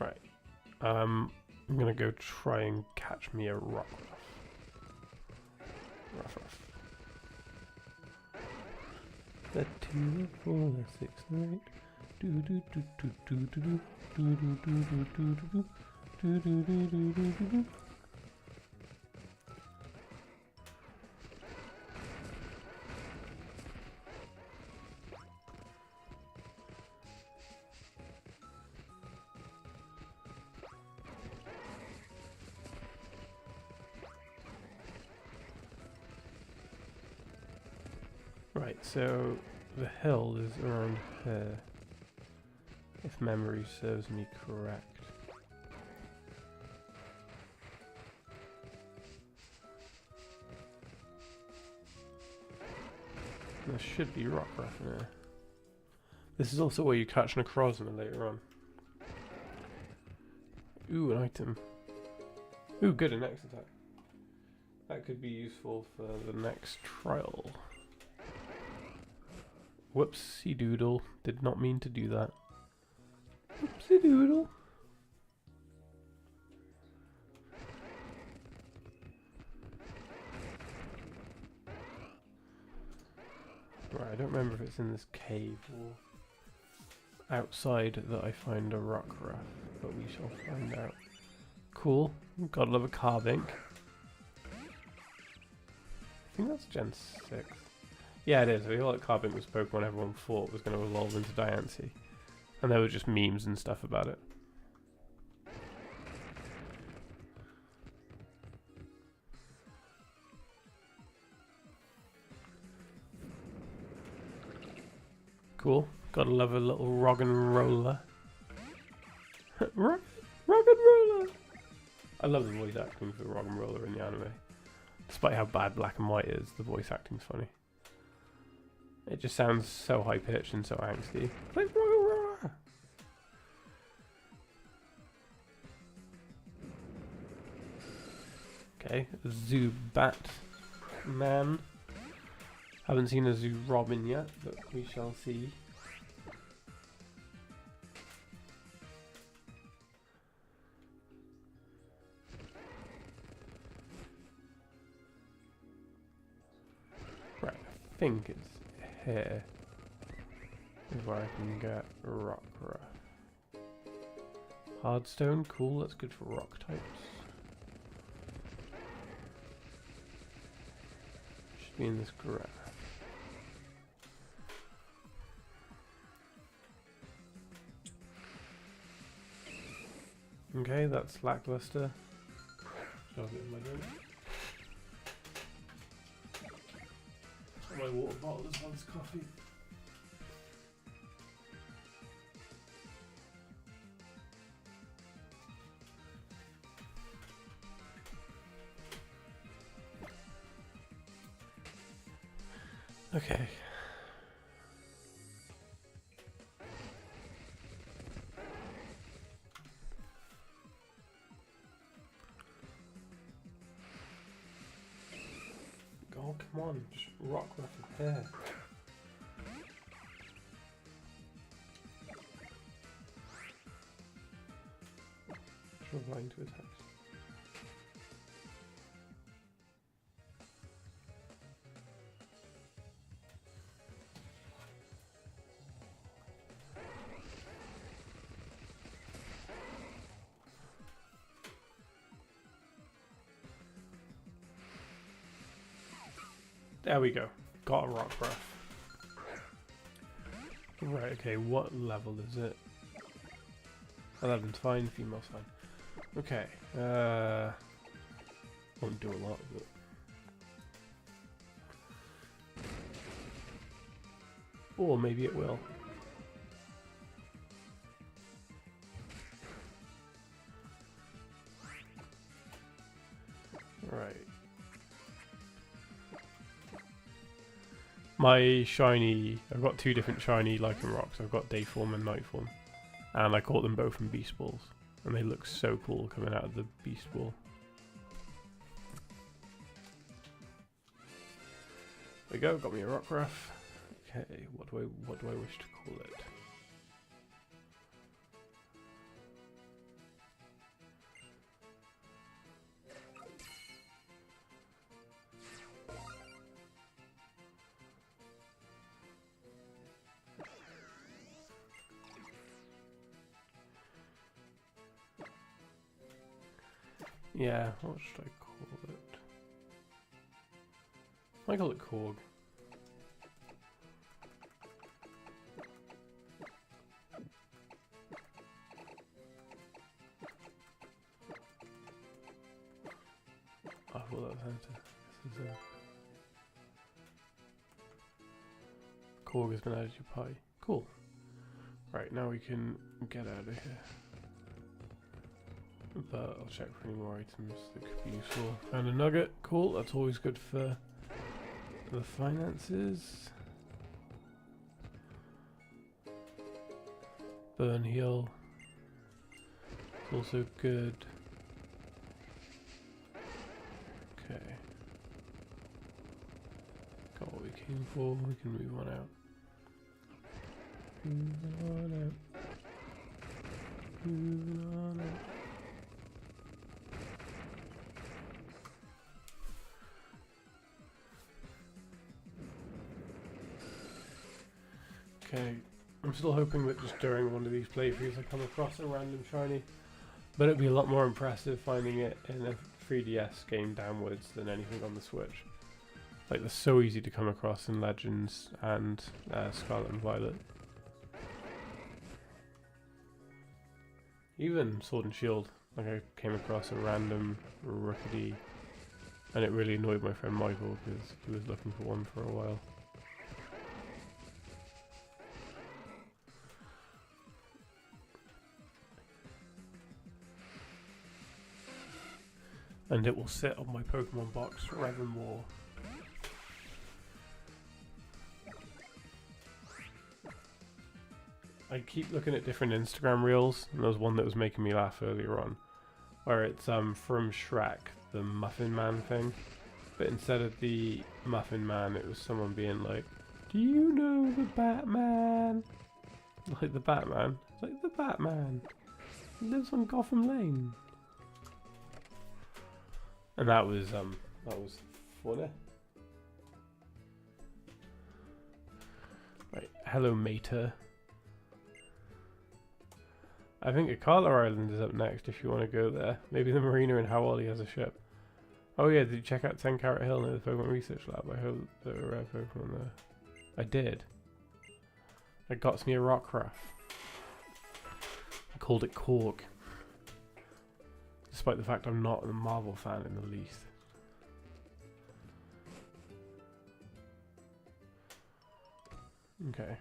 Right. I'm gonna go try and catch me a Rockruff. Ruff. The 2, the 4, the 6, the 8. Do do do do do do do do do do do do do do do do do do do. Right, so the hill is around here, if memory serves me correct. There should be Rockruff in there. This is also where you catch Necrozma later on. Ooh, an item. Ooh, good, an X attack. That could be useful for the next trial. Whoopsie doodle. Did not mean to do that. Whoopsie doodle. Right, I don't remember if it's in this cave or outside that I find a Rockruff, but we shall find out. Cool. Gotta love a Carbink. I think that's Gen 6. Yeah, it is. I feel like Carbink was Pokemon everyone thought was going to evolve into Diancie. And there were just memes and stuff about it. Cool. Gotta love a little rock and roller. rock and roller! I love the voice acting for rock and roller in the anime. Despite how bad Black and White is, the voice acting's funny. It just sounds so high-pitched and so angsty. Like, Okay, Zubat Man. Haven't seen a Zoo Robin yet, but we shall see. Right, I think it's here is where I can get Rockruff. Hardstone, cool, that's good for rock types. Should be in this graph. Okay, that's lackluster. Shove it in my drink. My water bottle as well as coffee. Okay. Oh, come on, just rock ruff hair. Just replying to a text. There we go. Got a rock ruff. Right, okay, what level is it? 11's fine, female's fine. Okay, won't do a lot, but... Or maybe it will. Right. My shiny, I've got two different shiny Lichen Rocks. I've got Dayform and Nightform. And I caught them both in Beast Balls. And they look so cool coming out of the Beast Ball. There we go, got me a Rockruff. Okay, what do I wish to call it? Yeah, what should I call it? I call it Korg. I thought that was this is Korg has been added to your pie. Cool. Right, now we can get out of here. But I'll check for any more items that could be useful. And a nugget, cool, that's always good for the finances. Burn heal. It's also good. Okay. Got what we came for, we can move on out. Moving on out. Moving on out. Okay, I'm still hoping that just during one of these playthroughs I come across a random shiny, but it'd be a lot more impressive finding it in a 3DS game downwards than anything on the Switch. Like, they're so easy to come across in Legends and Scarlet and Violet. Even Sword and Shield, like I came across a random Rookity, and it really annoyed my friend Michael because he was looking for one for a while. And it will sit on my Pokemon box forevermore. I keep looking at different Instagram reels, and there was one that was making me laugh earlier on, where it's from Shrek, the Muffin Man thing, but instead of the Muffin Man, it was someone being like, "Do you know the Batman?" Like the Batman. It's like the Batman. He lives on Gotham Lane. And that was funny. Right, hello Mater. I think Akala Island is up next if you want to go there. Maybe the marina in Hawaii has a ship. Oh yeah, did you check out 10 Carat Hill near the Pokemon Research Lab? I hope there are rare Pokemon there. I did. I got me a Rockruff. I called it Korg. Despite the fact I'm not a Marvel fan in the least. Okay.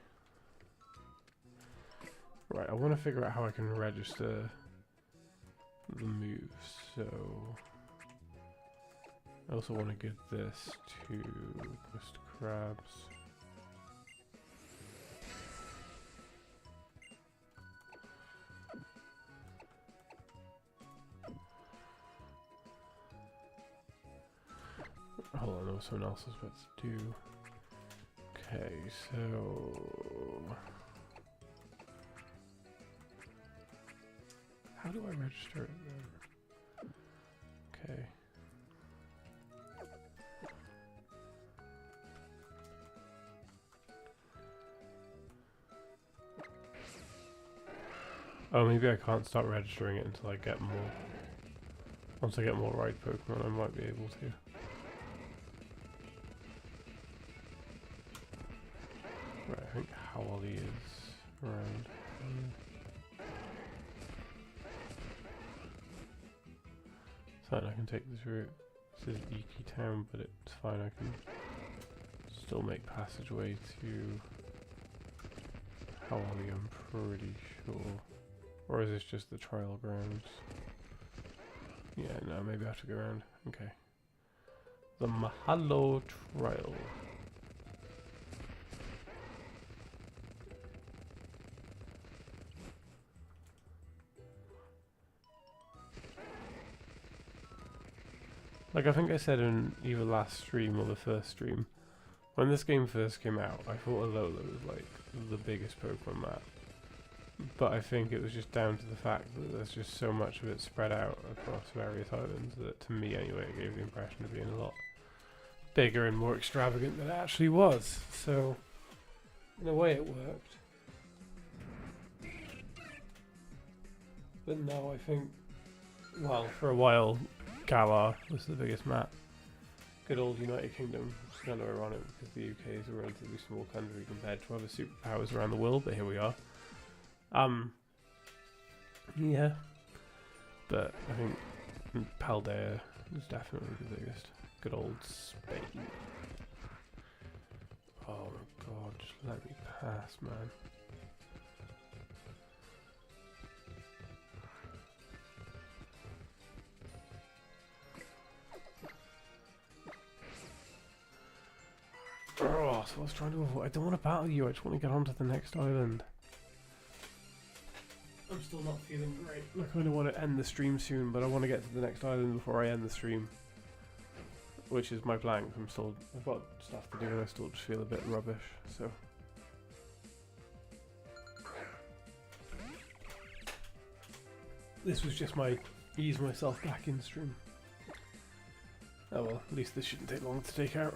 Right, I want to figure out how I can register the moves, so I also want to give this to Mr. Krabs. Hold on, there was someone else was about to do. Okay, so how do I register it then? Okay. Oh, maybe I can't start registering it until I get more. Once I get more ride Pokemon, I might be able to. Right, I think Howley is around here. So I can take this route. This is Iki Town, but it's fine. I can still make passageway to Howley, I'm pretty sure. Or is this just the trial grounds? Yeah, no, maybe I have to go around. Okay. The Mahalo Trial. Like I think I said in either last stream or the first stream, when this game first came out, I thought Alola was like the biggest Pokemon map. But I think it was just down to the fact that there's just so much of it spread out across various islands that, to me anyway, it gave the impression of being a lot bigger and more extravagant than it actually was. So, in a way it worked. But no, I think, well, for a while, Galar was the biggest map. Good old United Kingdom. It's kind of ironic because the UK is a relatively small country compared to other superpowers around the world, but here we are. Yeah, but I think Paldea is definitely the biggest. Good old Spain. Oh my god, just let me pass, man. Oh, so I was trying to avoid. I don't want to battle you, I just want to get on to the next island. I'm still not feeling great. I kind of want to end the stream soon, but I want to get to the next island before I end the stream. Which is my plan. I've got stuff to do and I still just feel a bit rubbish, so. This was just my ease myself back in stream. Oh well, at least this shouldn't take long to take out.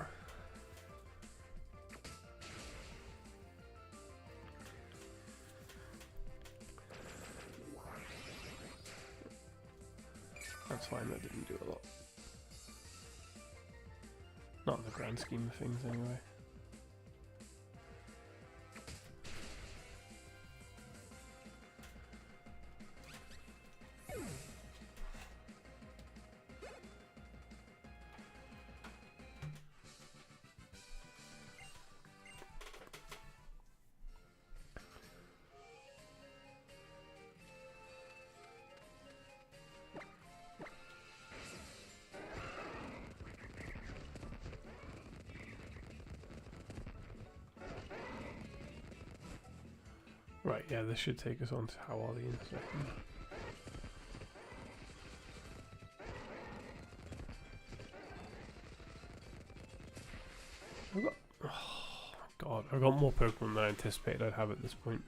That's fine, that didn't do a lot. Not in the grand scheme of things, anyway. Right, yeah, this should take us on to Hawali in a second. I've got... Oh my god, I've got more Pokemon than I anticipated I'd have at this point.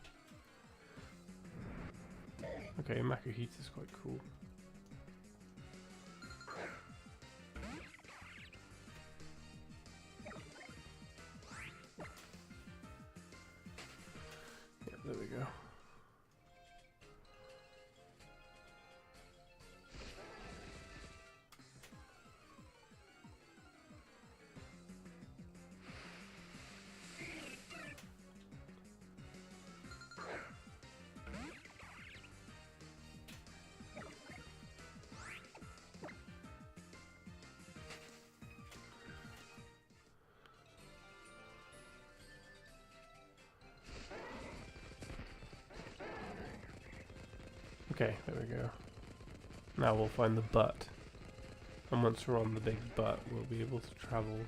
Okay, Makuhita is quite cool. Yeah, there we go. Okay, there we go. Now we'll find the butt. And once we're on the big butt, we'll be able to travel.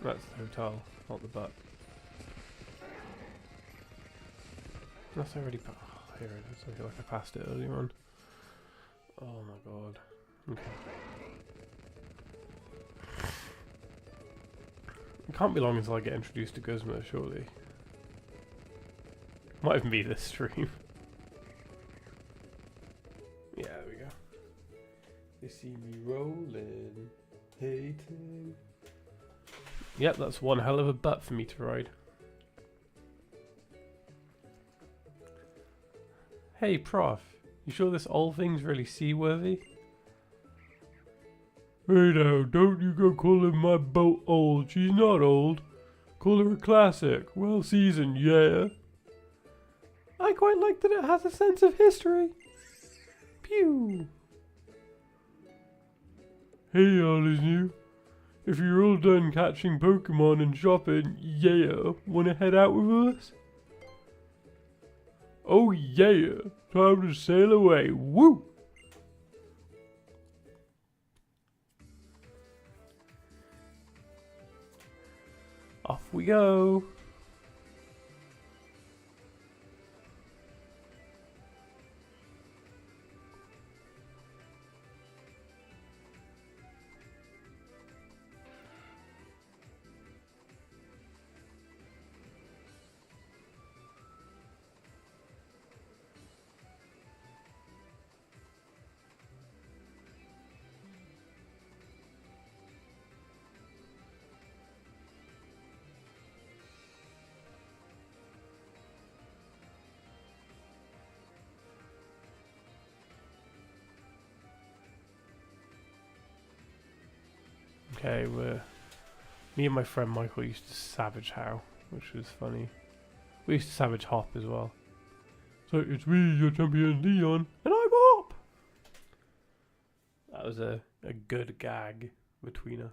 That's the hotel, not the butt. Unless I already passed. Oh, here it is. I feel like I passed it earlier on. Oh my god. Okay. It can't be long until I get introduced to Guzma, surely. Might even be this stream. Yeah, there we go. They see me rolling, hating. Yep, that's one hell of a butt for me to ride. Hey, Prof, you sure this old thing's really seaworthy? Hey now, don't you go calling my boat old. She's not old. Call her a classic. Well seasoned, yeah. I quite like that it has a sense of history. Pew! Hey, Olisnew. If you're all done catching Pokemon and shopping, yeah, wanna head out with us? Oh yeah, time to sail away, woo! Off we go! Okay, me and my friend Michael used to Savage How, which was funny. We used to Savage Hop as well. So it's me, your champion Leon, and I'm Hop! That was a good gag between us.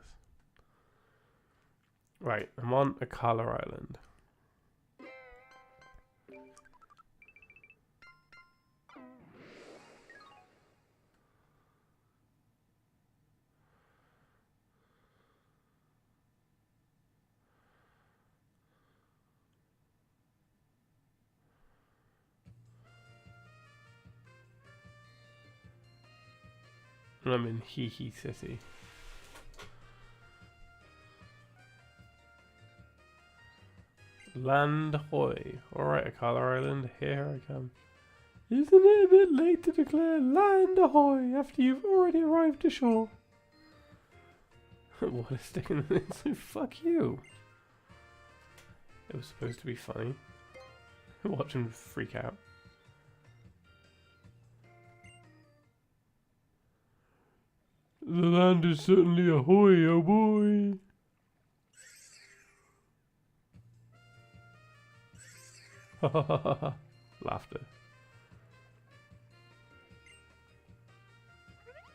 Right, I'm on Akala Island. And I'm in Hee Hee City. Land ahoy. Alright, Akala Island, here I come. Isn't it a bit late to declare land ahoy after you've already arrived ashore? What a stick in the so fuck you. It was supposed to be funny. Watch him freak out. The land is certainly ahoy, oh boy. Ha ha ha ha ha. Laughter.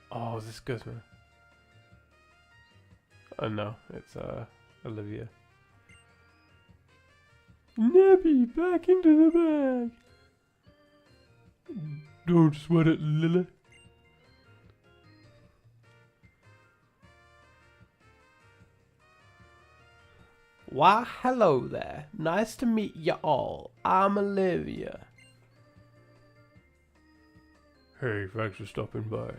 Oh, is this Guzma? Oh no, it's Olivia. Nappy, back into the bag. Don't sweat it, Lily. Why, hello there. Nice to meet ya all. I'm Olivia. Hey, thanks for stopping by.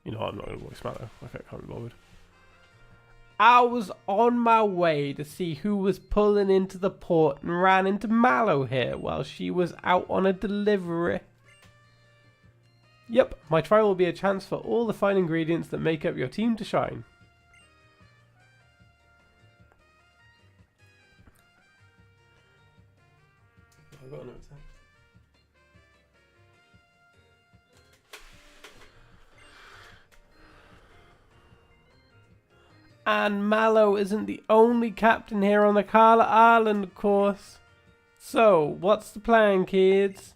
You know, I'm not going to voice matter. I can't be bothered. I was on my way to see who was pulling into the port and ran into Mallow here while she was out on a delivery. Yep, my trial will be a chance for all the fine ingredients that make up your team to shine. I've got another text. And Mallow isn't the only captain here on the Carla Island, of course. So, what's the plan, kids?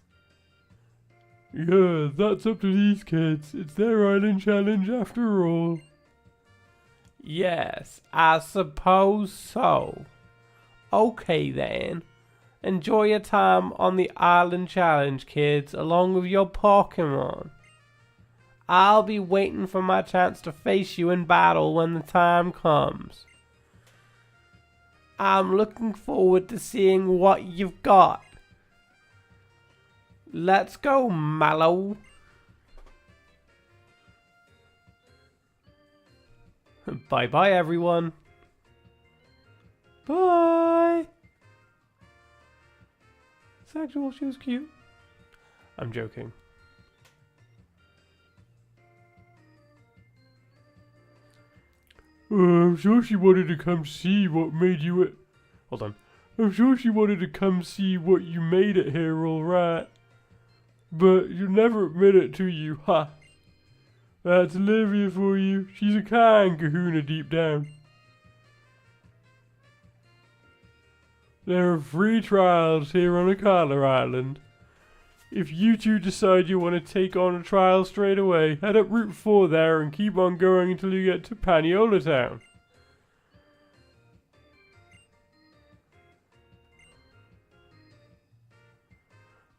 Yeah, that's up to these kids. It's their island challenge after all. Yes, I suppose so. Okay then. Enjoy your time on the island challenge, kids, along with your Pokemon. I'll be waiting for my chance to face you in battle when the time comes. I'm looking forward to seeing what you've got. Let's go, Mallow. Bye-bye, everyone. Bye. Sexual, she was cute. I'm joking. I'm sure she wanted to come see what made you it. Hold on. I'm sure she wanted to come see what you made it here, alright. But you'll never admit it to you, ha. That's Olivia for you. She's a kind kahuna deep down. There are 3 trials here on Akala Island. If you two decide you want to take on a trial straight away, head up Route 4 there and keep on going until you get to Paniola Town.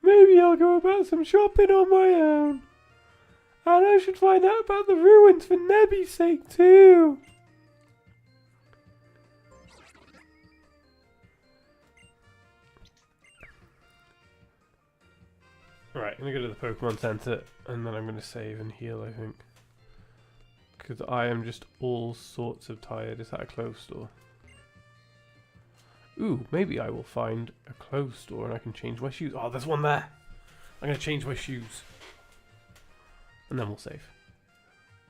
Maybe I'll go about some shopping on my own. And I should find out about the ruins for Nebby's sake too. Alright, I'm going to go to the Pokemon Center and then I'm going to save and heal, I think. Because I am just all sorts of tired. Is that a clothes store? Ooh, maybe I will find a clothes store and I can change my shoes. Oh, there's one there. I'm going to change my shoes. And then we'll save.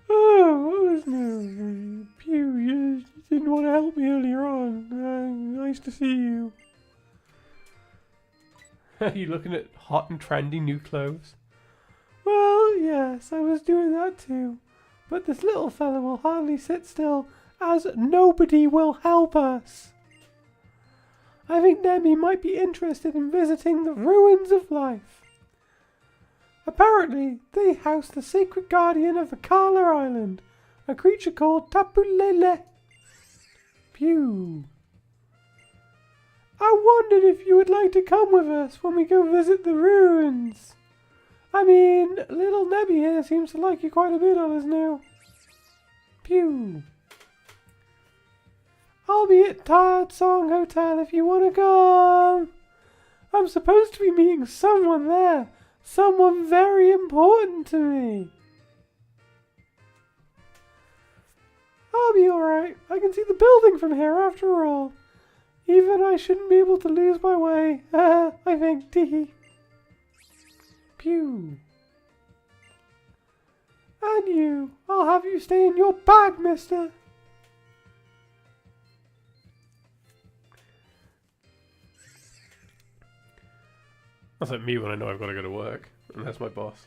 Oh, Olisnew. Pew, you didn't want to help me earlier on. Nice to see you. Are you looking at hot and trendy new clothes? Well, yes, I was doing that too. But this little fella will hardly sit still, as nobody will help us. I think Nebby might be interested in visiting the ruins of life. Apparently, they house the sacred guardian of the Carla Island, a creature called Tapu Lele. Pew. I wondered if you would like to come with us when we go visit the ruins. I mean, little Nebby here seems to like you quite a bit, Olisnew. Pew. I'll be at Tired Song Hotel if you want to come. I'm supposed to be meeting someone there. Someone very important to me. I'll be alright. I can see the building from here after all. Even I shouldn't be able to lose my way. I think, tee. Pew. And you. I'll have you stay in your bag, mister. That's like me when I know I've got to go to work. And that's my boss.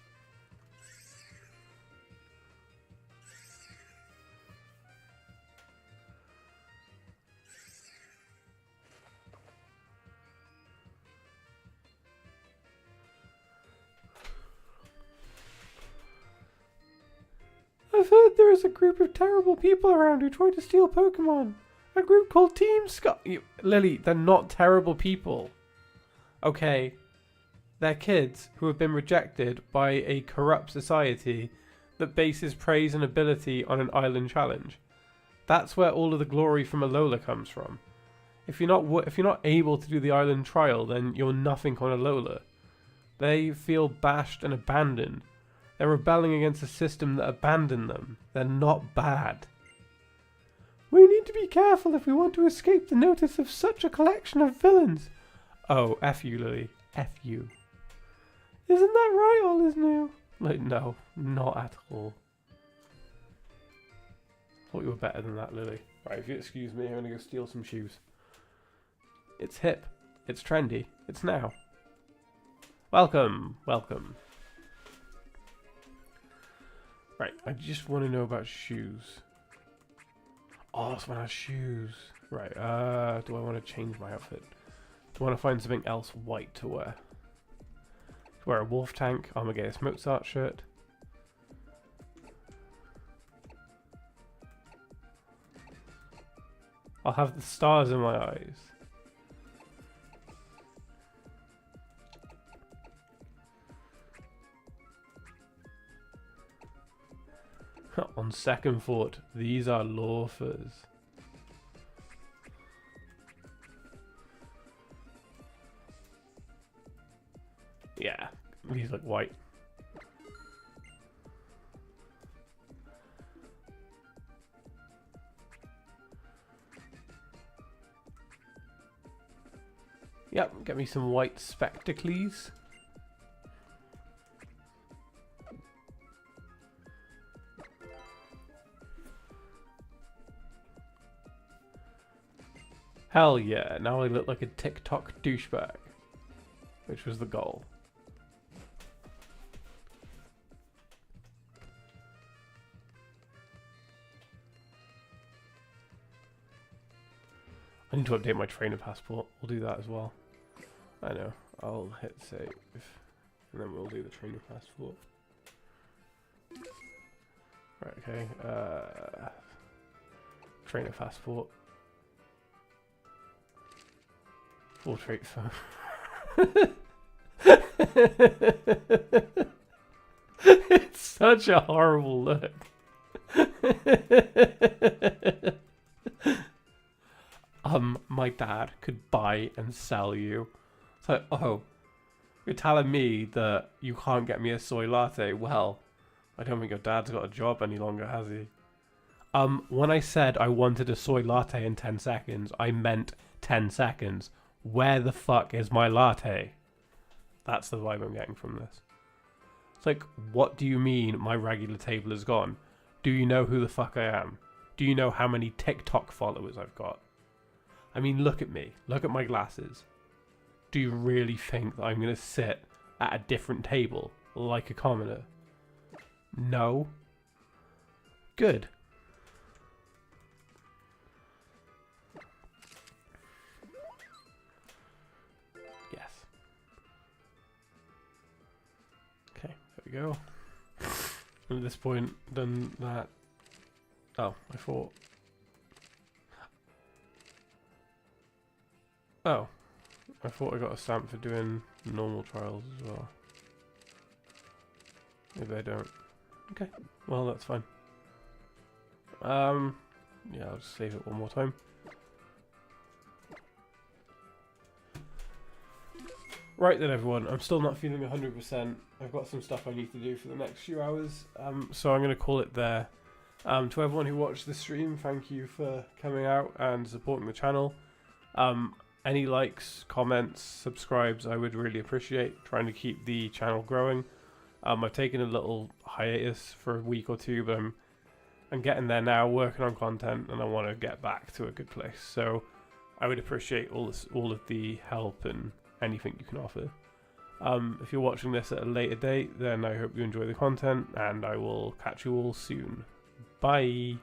I've heard there is a group of terrible people around who try to steal Pokemon. A group called Team Scott. Lily, they're not terrible people. Okay. They're kids who have been rejected by a corrupt society that bases praise and ability on an island challenge. That's where all of the glory from Alola comes from. If you're not able to do the island trial, then you're nothing on Alola. They feel bashed and abandoned. They're rebelling against a system that abandoned them. They're not bad. We need to be be careful if we want to escape the notice of such a collection of villains. Oh, F you, Lily. F you. Isn't that right, Olisnew? Like, no, not at all. Thought you were better than that, Lily. Right, if you excuse me, I'm going to go steal some shoes. It's hip. It's trendy. It's now. Welcome. Welcome. Right, I just want to know about shoes. Oh, someone has shoes. Right, do I want to change my outfit? Do I want to find something else white to wear? Wear a Wolf Tank, Amadeus Mozart shirt. I'll have the stars in my eyes. On second thought, these are loafers. Yeah, these look white. Yep, get me some white spectacles. Hell yeah, now I look like a TikTok douchebag. Which was the goal. I need to update my trainer passport. We'll do that as well. I know. I'll hit save. And then we'll do the trainer passport. Right, okay. Trainer passport. Full trait phone. It's such a horrible look. My dad could buy and sell you. It's like, oh, you're telling me that you can't get me a soy latte? Well, I don't think your dad's got a job any longer, has he? When I said I wanted a soy latte in 10 seconds, I meant 10 seconds. Where the fuck is my latte? That's the vibe I'm getting from this. It's like, what do you mean my regular table is gone? Do you know who the fuck I am? Do you know how many TikTok followers I've got? I mean, look at me. Look at my glasses. Do you really think that I'm going to sit at a different table like a commoner? No. Good. Yes. Okay, there we go. And at this point, done that. Oh, I thought. Oh, I thought I got a stamp for doing normal trials as well. Maybe I don't. Okay, well that's fine. Yeah, I'll just save it one more time. Right then everyone, I'm still not feeling 100%. I've got some stuff I need to do for the next few hours. So I'm going to call it there. To everyone who watched the stream, thank you for coming out and supporting the channel. Any likes, comments, subscribes, I would really appreciate. Trying to keep the channel growing. I've taken a little hiatus for a week or two, but I'm getting there now, working on content, and I want to get back to a good place. So I would appreciate all of the help and anything you can offer. If you're watching this at a later date, then I hope you enjoy the content, and I will catch you all soon. Bye!